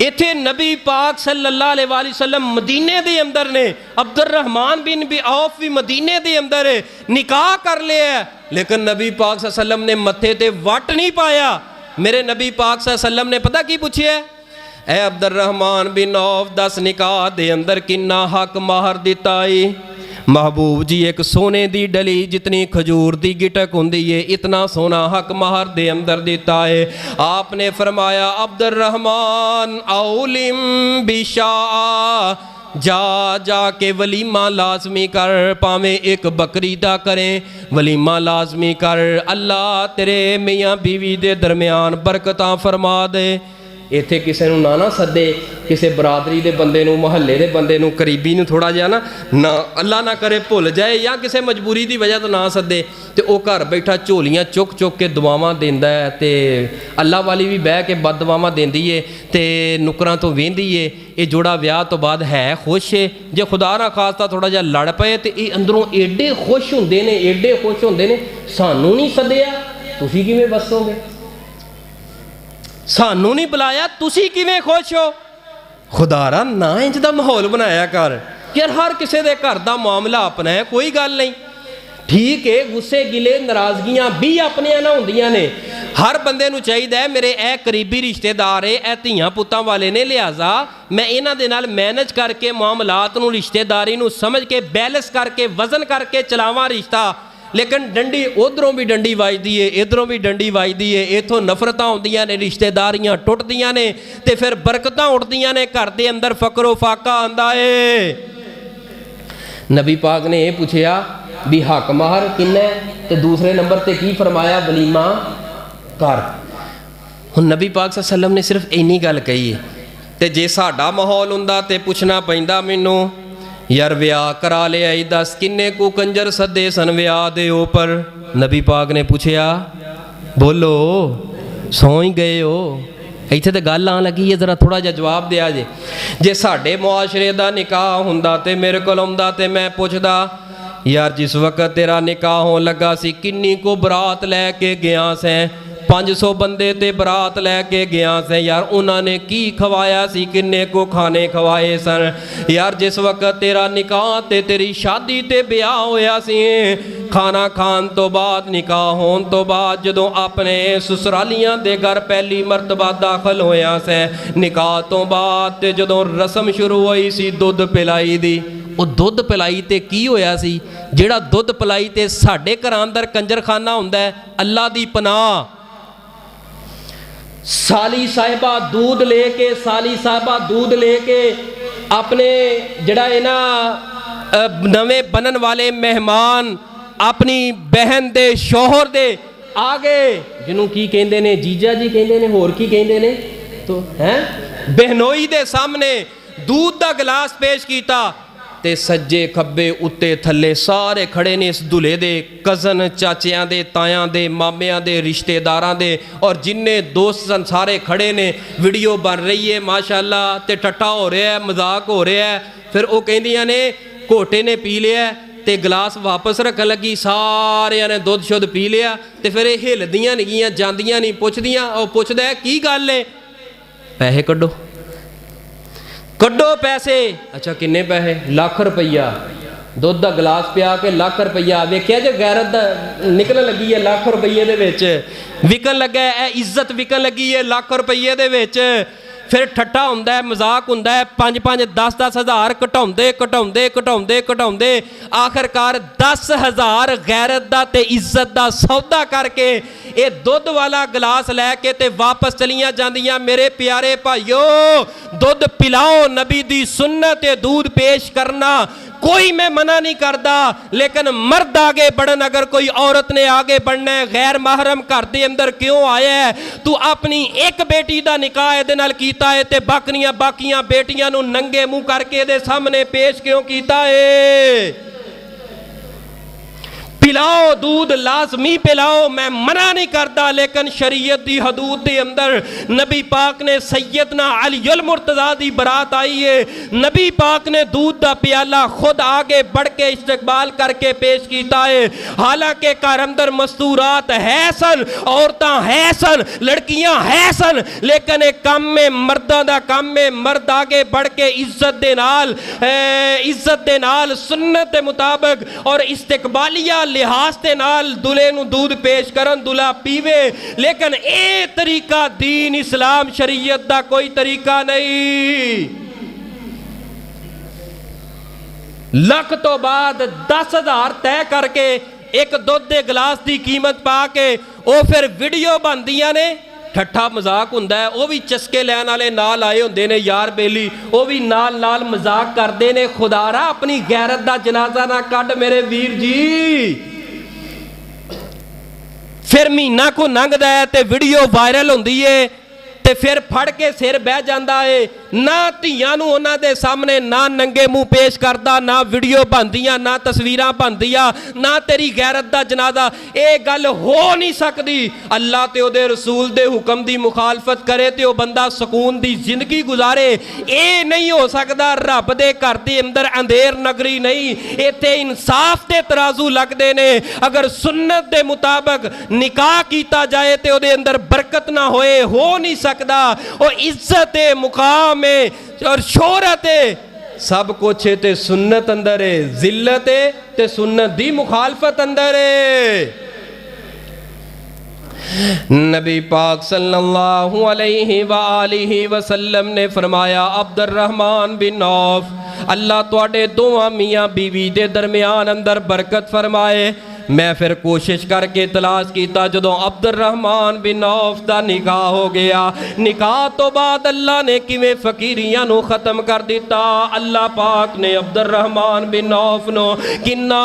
इत्थे नबी पाक सल्लल्लाहु अलैहि वसल्लम मदीने दे अंदर ने, अब्दुर्रहमान बिन औफ भी मदीने दे अंदर निकाह कर लिया, लेकिन नबी पाक सल्लल्लाहु अलैहि वसल्लम ने मत्थे ते वट नहीं पाया। मेरे नबी पाक सल्लल्लाहु अलैहि वसल्लम ने पता की पूछिया, ऐ अब्दुर्रहमान बिन औफ दस निकाह दे अंदर किन्ना हक माहर दिता है? महबूब जी एक सोने दी डली जितनी खजूर दी गिटक हुंदी है इतना सोना हक माहर दे अंदर दिता है। आपने फरमाया अब्दुर्रहमान औलिम बिशा, जा जा के वलीमा लाजमी कर, पावें एक बकरी दा करें वलीमा लाजमी कर, अल्लाह तेरे मियाँ बीवी दे दरमियान बरकतां फरमा दे। इत्थे किसी नूं ना सदे, किसी बरादरी दे बंदे नूं, महल्ले दे बंदे नूं, करीबी नूं थोड़ा जिहा ना अल्लाह ना करे भुल जाए या किसी मजबूरी की वजह तो ना सदे, तो वह घर बैठा झोलियां चुक चुक के दुआवां देंदा है, ते अल्लाह वाली भी बह के बद दुआवां देंदी है ते नुकरां तो वेंदी है। ये जोड़ा विआह तो बाद है खुश है, जे खुदा ना खास्ता थोड़ा जिहा लड़ पए तो ये अंदरों एडे खुश हुंदे ने, एडे खुश हुंदे ने, सानू नहीं सदिया तुसीं किवें वसोगे, सानू नहीं बुलाया तुसी किवें खुश हो। खुदारा ना इंज दा माहौल बनाया कर यार, हर किसी के घर का मामला अपना है, कोई गल नहीं। ठीक है गुस्से गिले नाराजगियां भी अपने ना होंदियां ने, हर बंदे नूं चाहिदा है मेरे ए करीबी रिश्तेदार है, ए धीआं पुत्तां वाले ने, लिहाजा मैं इन्हां दे नाल मैनेज करके मामलात नूं, रिश्तेदारी नूं समझ के बैलेंस करके वजन करके चलावां रिश्ता। लेकिन डंडी उधरों भी डंडी वजदी है, इधरों भी डंडी वजदी है, इथों नफरतां होंदियां ने, रिश्तेदारियां टुटदियां ने, ते फिर बरकतां उठदियां ने, घर दे अंदर फकरो फाका आंदा है। नबी पाक ने यह पूछया भी हक माहर किन्ना है, ते दूसरे नंबर ते की फरमाया वलीमा कर। हुण नबी पाक सल्लल्लाहु अलैहि वसल्लम ने सिर्फ इन्नी गल कही है, ते जे साडा माहौल हुंदा ते पुछना पैंदा मैनूं यार विआह करा लिया, दस किन्ने को कंजर सदे सन विआह दे उपर। नबी पाक ने पूछया बोलो सौ ही गए हो? इत्थे तो गल आन लगी है, जरा थोड़ा जिहा जवाब दिया जे साडे मुआशरे दा निकाह हुंदा ते मेरे कोल आउंदा ते मैं पुछदा यार जिस वक्त तेरा निकाह होन लगा सी किन्नी को बरात लैके गया सैं? 500 बंदे ते बरात लैके गया से यार, उन्होंने की खवाया सी, किन्ने को खाने खवाए सन? यार जिस वक्त तेरा निकाह ते तेरी शादी ते ब्याह होया सी, खाना खान तो बाद निकाह होन तो बाद जदों अपने ससुरालियां दे घर पहली मरतबा दाखल होया से, निकाह तो बाद ते जदों रस्म शुरू होई सी दुध पिलाई दी, ਉਹ ਦੁੱਧ ਪਿਲਾਈ ਤੇ ਕੀ ਹੋਇਆ ਸੀ? ਜਿਹੜਾ ਦੁੱਧ ਪਿਲਾਈ ਤੇ ਸਾਡੇ ਘਰਾਂ ਅੰਦਰ ਕੰਜਰਖਾਨਾ ਹੁੰਦਾ ਹੈ, ਅੱਲਾ ਦੀ ਪਨਾਹ। ਸਾਲੀ ਸਾਹਿਬਾ दूध लेके, साली साहिबा दूध लेके अपने ਜਿਹੜਾ ਇਹਨਾਂ ਨਵੇਂ ਬਣਨ ਵਾਲੇ ਮਹਿਮਾਨ ਆਪਣੀ ਬਹਿਨ ਦੇ ਸ਼ੋਹਰ ਦੇ ਆਗੇ, ਜਿਹਨੂੰ ਕੀ ਕਹਿੰਦੇ ਨੇ, ਜੀਜਾ ਜੀ ਕਹਿੰਦੇ ਨੇ, ਹੋਰ ਕੀ ਕਹਿੰਦੇ ਨੇ, ਤੋ ਹੈ ਬਹਿਨੋਈ ਦੇ ਸਾਹਮਣੇ दूध ਦਾ ਗਲਾਸ ਪੇਸ਼ ਕੀਤਾ ਤੇ ਸੱਜੇ ਖੱਬੇ ਉੱਤੇ ਥੱਲੇ ਸਾਰੇ ਖੜੇ ਨੇ ਇਸ ਦੁਲੇ ਦੇ ਕਜ਼ਨ, ਚਾਚਿਆਂ ਦੇ, ਤਾਇਆਂ ਦੇ, ਮਾਮਿਆਂ ਦੇ, ਰਿਸ਼ਤੇਦਾਰਾਂ ਦੇ, ਔਰ ਜਿੰਨੇ ਦੋਸਤ ਸਨ ਸਾਰੇ ਖੜੇ ਨੇ। ਵੀਡੀਓ ਬਣ ਰਹੀ ਹੈ ਮਾਸ਼ਾਅੱਲਾ ਤੇ ਟੱਟਾ ਹੋ ਰਿਹਾ, ਮਜ਼ਾਕ ਹੋ ਰਿਹਾ। ਫਿਰ ਉਹ ਕਹਿੰਦੀਆਂ ਨੇ ਘੋਟੇ ਨੇ ਪੀ ਲਿਆ ਤੇ ਗਲਾਸ ਵਾਪਸ ਰੱਖਣ ਲੱਗੀ, ਸਾਰਿਆਂ ਨੇ ਦੁੱਧ ਸ਼ੁੱਧ ਪੀ ਲਿਆ ਤੇ ਫਿਰ ਇਹ ਹਿੱਲਦੀਆਂ ਨਹੀਂ ਗਈਆਂ, ਜਾਂਦੀਆਂ ਨਹੀਂ, ਪੁੱਛਦੀਆਂ। ਉਹ ਪੁੱਛਦਾ ਕੀ ਗੱਲ ਏ? ਪੈਸੇ ਕੱਢੋ, ਕੱਢੋ ਪੈਸੇ। ਅੱਛਾ ਕਿੰਨੇ ਪੈਸੇ? ਲੱਖ ਰੁਪਈਆ। ਦੁੱਧ ਦਾ ਗਲਾਸ ਪਿਆ ਕੇ ਲੱਖ ਰੁਪਈਆ। ਵੇਖਿਆ ਜੇ ਗੈਰਤ ਦਾ ਨਿਕਲਣ ਲੱਗੀ ਹੈ ਲੱਖ ਰੁਪਈਏ ਦੇ ਵਿੱਚ, ਵਿਕਣ ਲੱਗਾ ਇਹ ਇੱਜ਼ਤ, ਵਿਕਣ ਲੱਗੀ ਹੈ ਲੱਖ ਰੁਪਈਏ ਦੇ ਵਿੱਚ। ਫਿਰ ਠੱਠਾ ਹੁੰਦਾ ਹੈ, ਮਜ਼ਾਕ ਹੁੰਦਾ ਹੈ, 5-5 10-10 ਹਜ਼ਾਰ ਘਟਾਉਂਦੇ ਘਟਾਉਂਦੇ ਘਟਾਉਂਦੇ ਘਟਾਉਂਦੇ ਆਖਰਕਾਰ 10,000 ਗੈਰਤ ਦਾ ਤੇ ਇੱਜ਼ਤ ਦਾ ਸੌਦਾ ਕਰਕੇ ਇਹ ਦੁੱਧ ਵਾਲਾ ਗਲਾਸ ਲੈ ਕੇ ਤੇ ਵਾਪਸ ਚਲੀਆਂ ਜਾਂਦੀਆਂ। ਮੇਰੇ ਪਿਆਰੇ ਭਾਈਓ, ਦੁੱਧ ਪਿਲਾਓ, ਨਬੀ ਦੀ सुन्नत है दूध पेश करना, कोई मैं मना नहीं करता, लेकिन मर्द आगे बढ़न, अगर कोई औरत ने आगे बढ़ना है, गैर महरम घर दे अंदर क्यों आया है? तू अपनी एक बेटी दा निकाह इहदे नाल कीता है ते बाकियां बेटियां नूं नंगे मुंह करके इहदे सामने पेश क्यों कीता है? पिलाओ दूध, लाजमी पिलाओ, मैं मना नहीं करता, लेकिन शरीयत दी हदूद दे अंदर नबी पाक ने सैयदना अलीउल मुर्तज़ा दी बरात आई है, नबी पाक ने दूध दा प्याला खुद आगे बढ़ के इस्तकबाल करके पेश कीता है। हालांकि घर अंदर मस्तूरात है सन, औरतां है सन, लड़कियां है सन, लेकिन एक काम में मर्दां दा काम में मर्द आगे बढ़ के इज्जत दे नाल सुन्नत दे मुताबिक और इस्तकबालिया लिहाज के नाल दुल्हे नूं दूध पेश करन, दुल्हा पीवे। लेकिन ये तरीका दीन इस्लाम शरीयत दा कोई तरीका नहीं। लख तो बाद 10,000 तय करके एक दुध के गिलास की कीमत पा के वो फिर वीडियो बनदियां ने। ठट्ठा मजाक हुंदा है, वो भी चस्के लैन वाले नाल आए हुंदे ने, यार बेली, वो भी नाल नाल मजाक करते ने। खुदारा अपनी गैरत दा जनाजा ना कढ मेरे वीर जी। फिर महीना को लंघदा है ते वीडियो वायरल हुंदी है ते फिर फड़ के सिर बह जाता है। ना धीआं नूं उन्हां दे सामने ना नंगे मुंह पेश करदा, ना वीडियो बनदियां, ना तस्वीरां बनदियां, ना तेरी गैरत दा जनाजा। ये गल हो नहीं सकती। अल्लाह ते उहदे रसूल दे हुक्म दी मुखालफत करे ते वो बंदा सकून दी जिंदगी गुजारे, ये नहीं हो सकता। रब दे घर दे अंदर अंधेर नगरी नहीं, इत्थे इंसाफ दे तराजू लगदे ने। अगर सुन्नत दे मुताबिक निकाह कीता जाए ते उहदे अंदर बरकत ना होए, हो नहीं सकता। और इज्जत मुकाम और शोहरत सब कुछ है ते सुन्नत अंदर है, जिल्लत है ते सुन्नत दी मुखालफत अंदर है। नबी पाक सल्लल्लाहु अलैहि वालिहि वसल्लम ने फरमाया, अब्दुर्रहमान बिन औफ, अल्लाह तुहाडे दोवां मियां बीवी दे दरमियान अंदर बरकत फरमाए। मैं फिर कोशिश करके तलाश किया, जदों अब्दुर्रहमान बिन औफ दा निकाह हो गया, निकाह तो बाद अल्लाह ने किवें फकीरियां नूं खत्म कर दिता। अल्लाह पाक ने अब्दुर्रहमान बिन औफ नूं किन्ना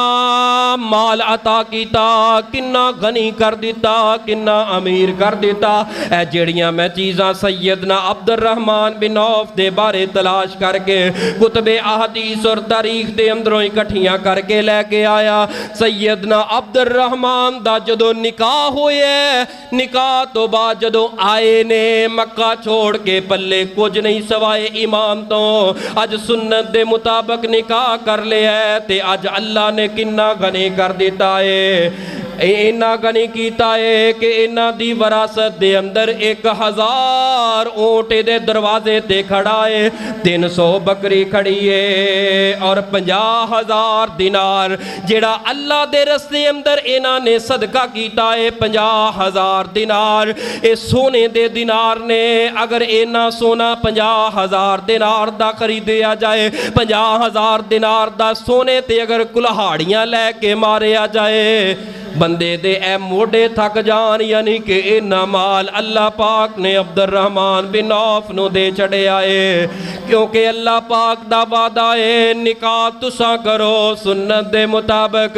माल अता कीता, किन्ना गनी कर दिता, किन्ना अमीर कर दिता। ऐ जेड़ियां मैं चीज़ां सैयदना अब्दुर्रहमान बिन औफ दे बारे तलाश करके कुतबे अहदीस और तारीख दे अंदरों इकट्ठियां करके लैके आया। सैयदना अब्दुर्रहमान दा जदों निकाह होया, निकाह तो बाद जदों आए ने मक्का छोड़ के पल्ले कुछ नहीं सवाए ईमान तो, अज सुन्नत दे मुताबिक निकाह कर लिया है ते अज अल्लाह ने किन्ना गनी कर दिता है। इन्ना गनी कीता है कि इन्हां दी वरासत दे अंदर 1000 ऊंट दे दरवाजे ते खड़ा है, 300 बकरी खड़ी है और 50,000 दिनार जेड़ा अल्लाह दे रस्ते अंदर इन्हां ने सदका कीता है। 50,000 दिनार ये सोने दे दिनार ने। अगर इन्ना सोना 50,000 दिनार दा खरीदिया जाए, 50,000 दिनार दा सोने ते अगर कुल्हाड़ियां लैके मारिया जाए, बंदे दे ए मोढ़े थक जान। यानी कि इन्ना माल अल्लाह पाक ने अब्दुर्रहमान बिन औफ नूं दे छड़िया है, क्योंकि अल्लाह पाक दा वादा है निकाह तुसा करो सुन्नत दे मुताबिक।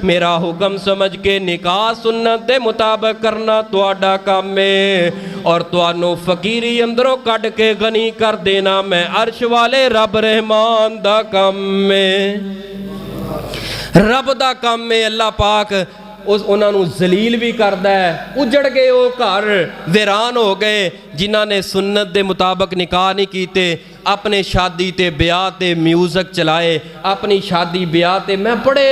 मेरा हुक्म समझ के निकाह सुन्नत दे मुताबिक करना तुहाडा काम है, और तुहानू फकीरी अंदरों कढ़ के गनी कर देना मैं अर्श वाले रब रहमान दा काम है, रब दा काम है। अल्लाह पाक उन्होंने जलील भी करता है। उजड़ गए वो घर, वीरान हो गए जिन्हों ने सुन्नत के मुताबिक निकाह नहीं किए, अपने शादी ते ब्याह ते म्यूजिक चलाए। अपनी शादी ब्याह ते मैं बड़े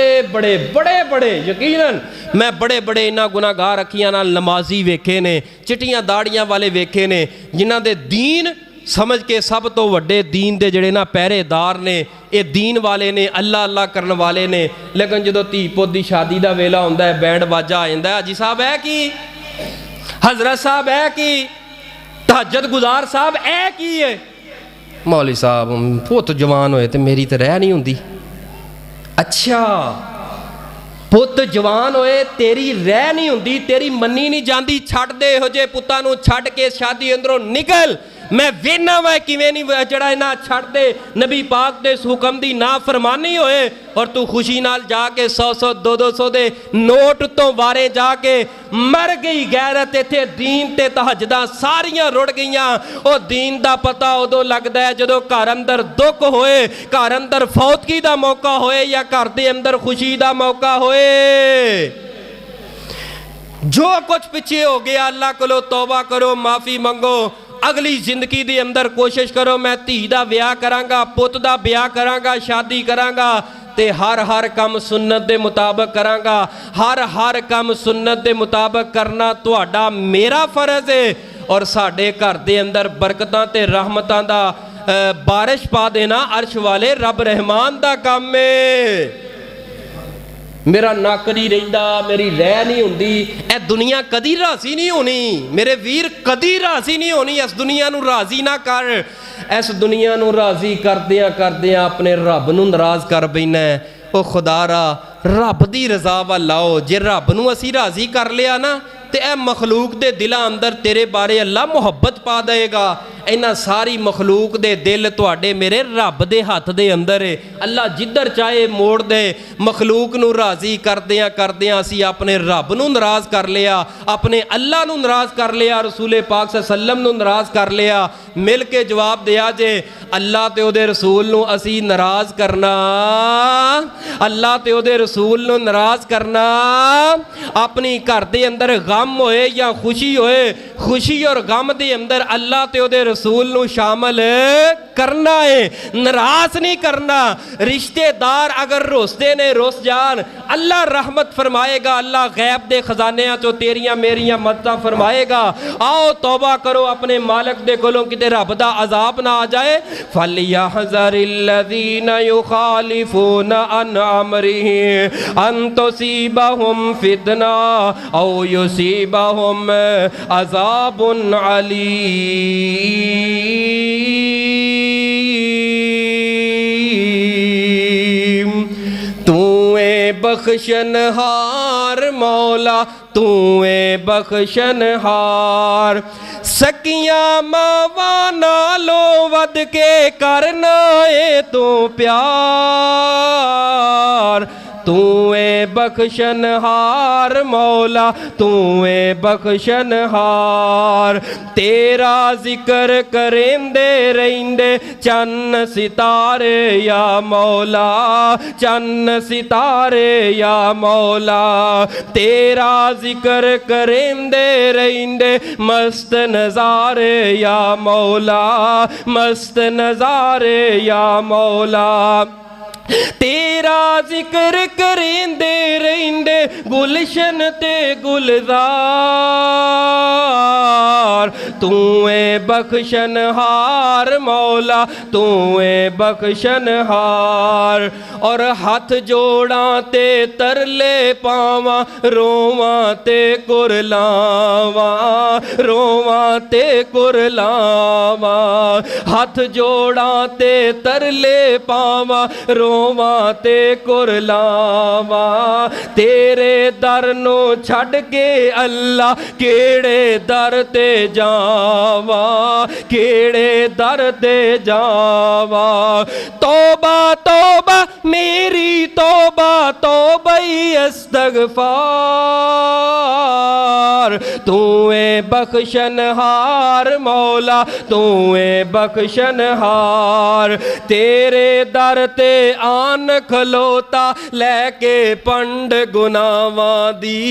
यकीनन मैं बड़े इन्हां गुनाहगार अखियां नाल नमाजी वेखे ने, चिट्टियां दाड़ियां वाले वेखे ने, जिन्हां दे दीन समझ के सब तो वड्डे दीन दे जड़े ना पहरेदार ने, ये दीन वाले ने, अल्लाह अल्लाह करने वाले ने। लेकिन जो धी पुत की शादी का वेला होंदा है, बैंड बाजा आ जाता है, हाजी साहब है कि, हजरत साहब है कि, तहज्जुद गुजार साहब है कि है, मौलवी साहब पुत जवान होए तो मेरी तो रह नहीं होंदी। अच्छा पुत जवान होए तेरी रह नहीं होंदी, तेरी मन्नी नहीं जाती, छड्ड दे इहो जे पुत्तां नूं, छड्ड के शादी अंदरों निकल। मैं वेना वा किवें नहीं जड़ा इन्हां छड्ड दे, नबी पाक दे हुक्म दी ना फरमानी होए और तू खुशी नाल जाके 100 200 दे नोट तो वारे जाके मर गई गैरत। इत्थे दीन ते तहज्जुदां सारियां रुड़ गईयां। ओ दीन दा पता उदों लगदा है जदों घर अंदर दुख होए, घर अंदर फौतगी दा मौका होए या घर दे अंदर खुशी दा मौका होए। जो कुछ पिछे हो गया अल्लाह कोलों तौबा करो, माफ़ी मंगो। अगली जिंदगी दे अंदर कोशिश करो मैं धी दा ब्याह करांगा, पुत दा ब्याह करांगा, शादी करांगा ते हर काम सुन्नत दे मुताबिक करांगा। हर काम सुन्नत दे मुताबिक करना तुहाडा मेरा फर्ज है, और साडे घर दे अंदर बरकतां ते रहमतां दा बारिश पा देना अर्श वाले रब रहमान दा काम है। मेरा नक नहीं रहिंदा, मेरी रह नहीं होंदी। ए दुनिया कदी राजी नहीं होनी मेरे वीर, कदी राजी नहीं होनी। इस दुनिया नूं राजी ना कर। इस दुनिया नूं राजी करदियां करदियां अपने रब नूं नाराज कर बैना। ओ खुदारा रब दी रजा वल आओ। जे रब नूं असीं राजी कर लिया ना ते ए मखलूक दे दिलां अंदर तेरे बारे अल्लाह मुहब्बत पा देगा। इन्हां सारी मखलूक दे दिल तुहाडे मेरे रब दे हथ दे अंदर है। अल्लाह जिधर चाहे मोड़ दे। मखलूक नूं राजी करदियां करदियां असीं अपने रब नूं नाराज कर लिया, अपने अल्लाह नूं नाराज कर लिया, रसूल पाक सल्लल्लाहु अलैहि वसल्लम नूं नाराज कर लिया। मिल के जवाब दिया जे अल्लाह ते उहदे रसूल नूं असीं नाराज करना, अल्लाह ते उहदे रसूल नूं नाराज करना। अपनी घर दे अंदर गम होए या खुशी होए, खुशी और गम दे अंदर अल्लाह ते उहदे रसूल नूं शामिल करना है, नाराज नहीं करना। रिश्तेदार अगर रोसते ने रोस जान, अल्लाह रहमत फरमाएगा, अल्लाह गैब दे खजानियां चो तेरियां मेरियां मददां फरमाएगा। आओ तौबा करो अपने मालिक दे कोलों, किते रब दा अजाब ना आ जाए। फलियहज़रिल्लज़ीना युखालिफूना अन अमरिही अन तुसीबहुम फितना औ युसीबहुम अज़ाबुन अलीम। तू ए बख्शनहार मौला तू ए बख्शनहार। सकियां मावां नालों वध के करना ए तू प्यार। तू ए बख्शनहार मौला तू ए बख्शनहार। तेरा जिक्र करेंदे रहिंदे चन्न सितारे या मौला, चन्न सितारे या मौला। तेरा जिक्र करेंदे रहिंदे मस्त नज़ारे या मौला, मस्त नज़ारे या मौला। तेरा जिक्र करेंदे रहिंदे गुलशन ते गुलजार। तू ए बख्शनहार मौला तू ए बख्शनहार। और हाथ जोड़ां ते तरले पावां रोवां ते कुरलावां, रोवां ते कुरलावां। हाथ जोड़ां ते तरले पावां रोवां ते कुरलावां। तेरे दर नू छड़ के अल्लाह केड़े दर ते जावां, केड़े दर ते जावां। तौबा तौबा मेरी तौबा तौबा इस्तगफार। तू ए बख्शनहार मौला तू ए बख्शनहार। तेरे दर ते आन खलोता लैके पंड गुनावां दी,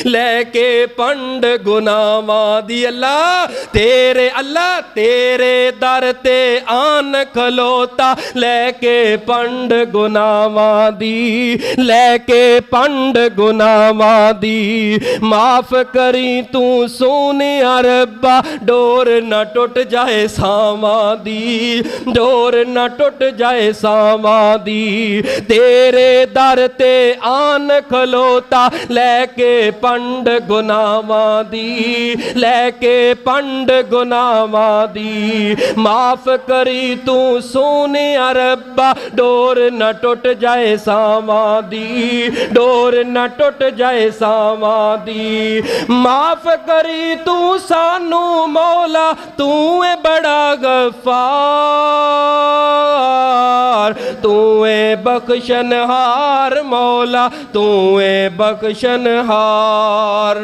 लैके पंड गुनावां दी। अल्लाह तेरे दर ते आन खलोता लैके पंड गुनावां दी, लैके पंड गुनावां दी। माफ करी तू सोने रब्बा डोर न टुट जाए सावां दी, डोर न टुट जाए सावां दी। तेरे दर ते आन खलोता लैके पंड गुनावां दी, लैके पंड गुनावां दी। माफ करी तू सोने रब्बा डोर न टुट जाए सावां दी, डोर न टुट जाए सावां दी। माफ करी तू सानू मौला तू ए बड़ा गफ्फार। तू ए बख्शनहार मौला तू ए बख्शनहार।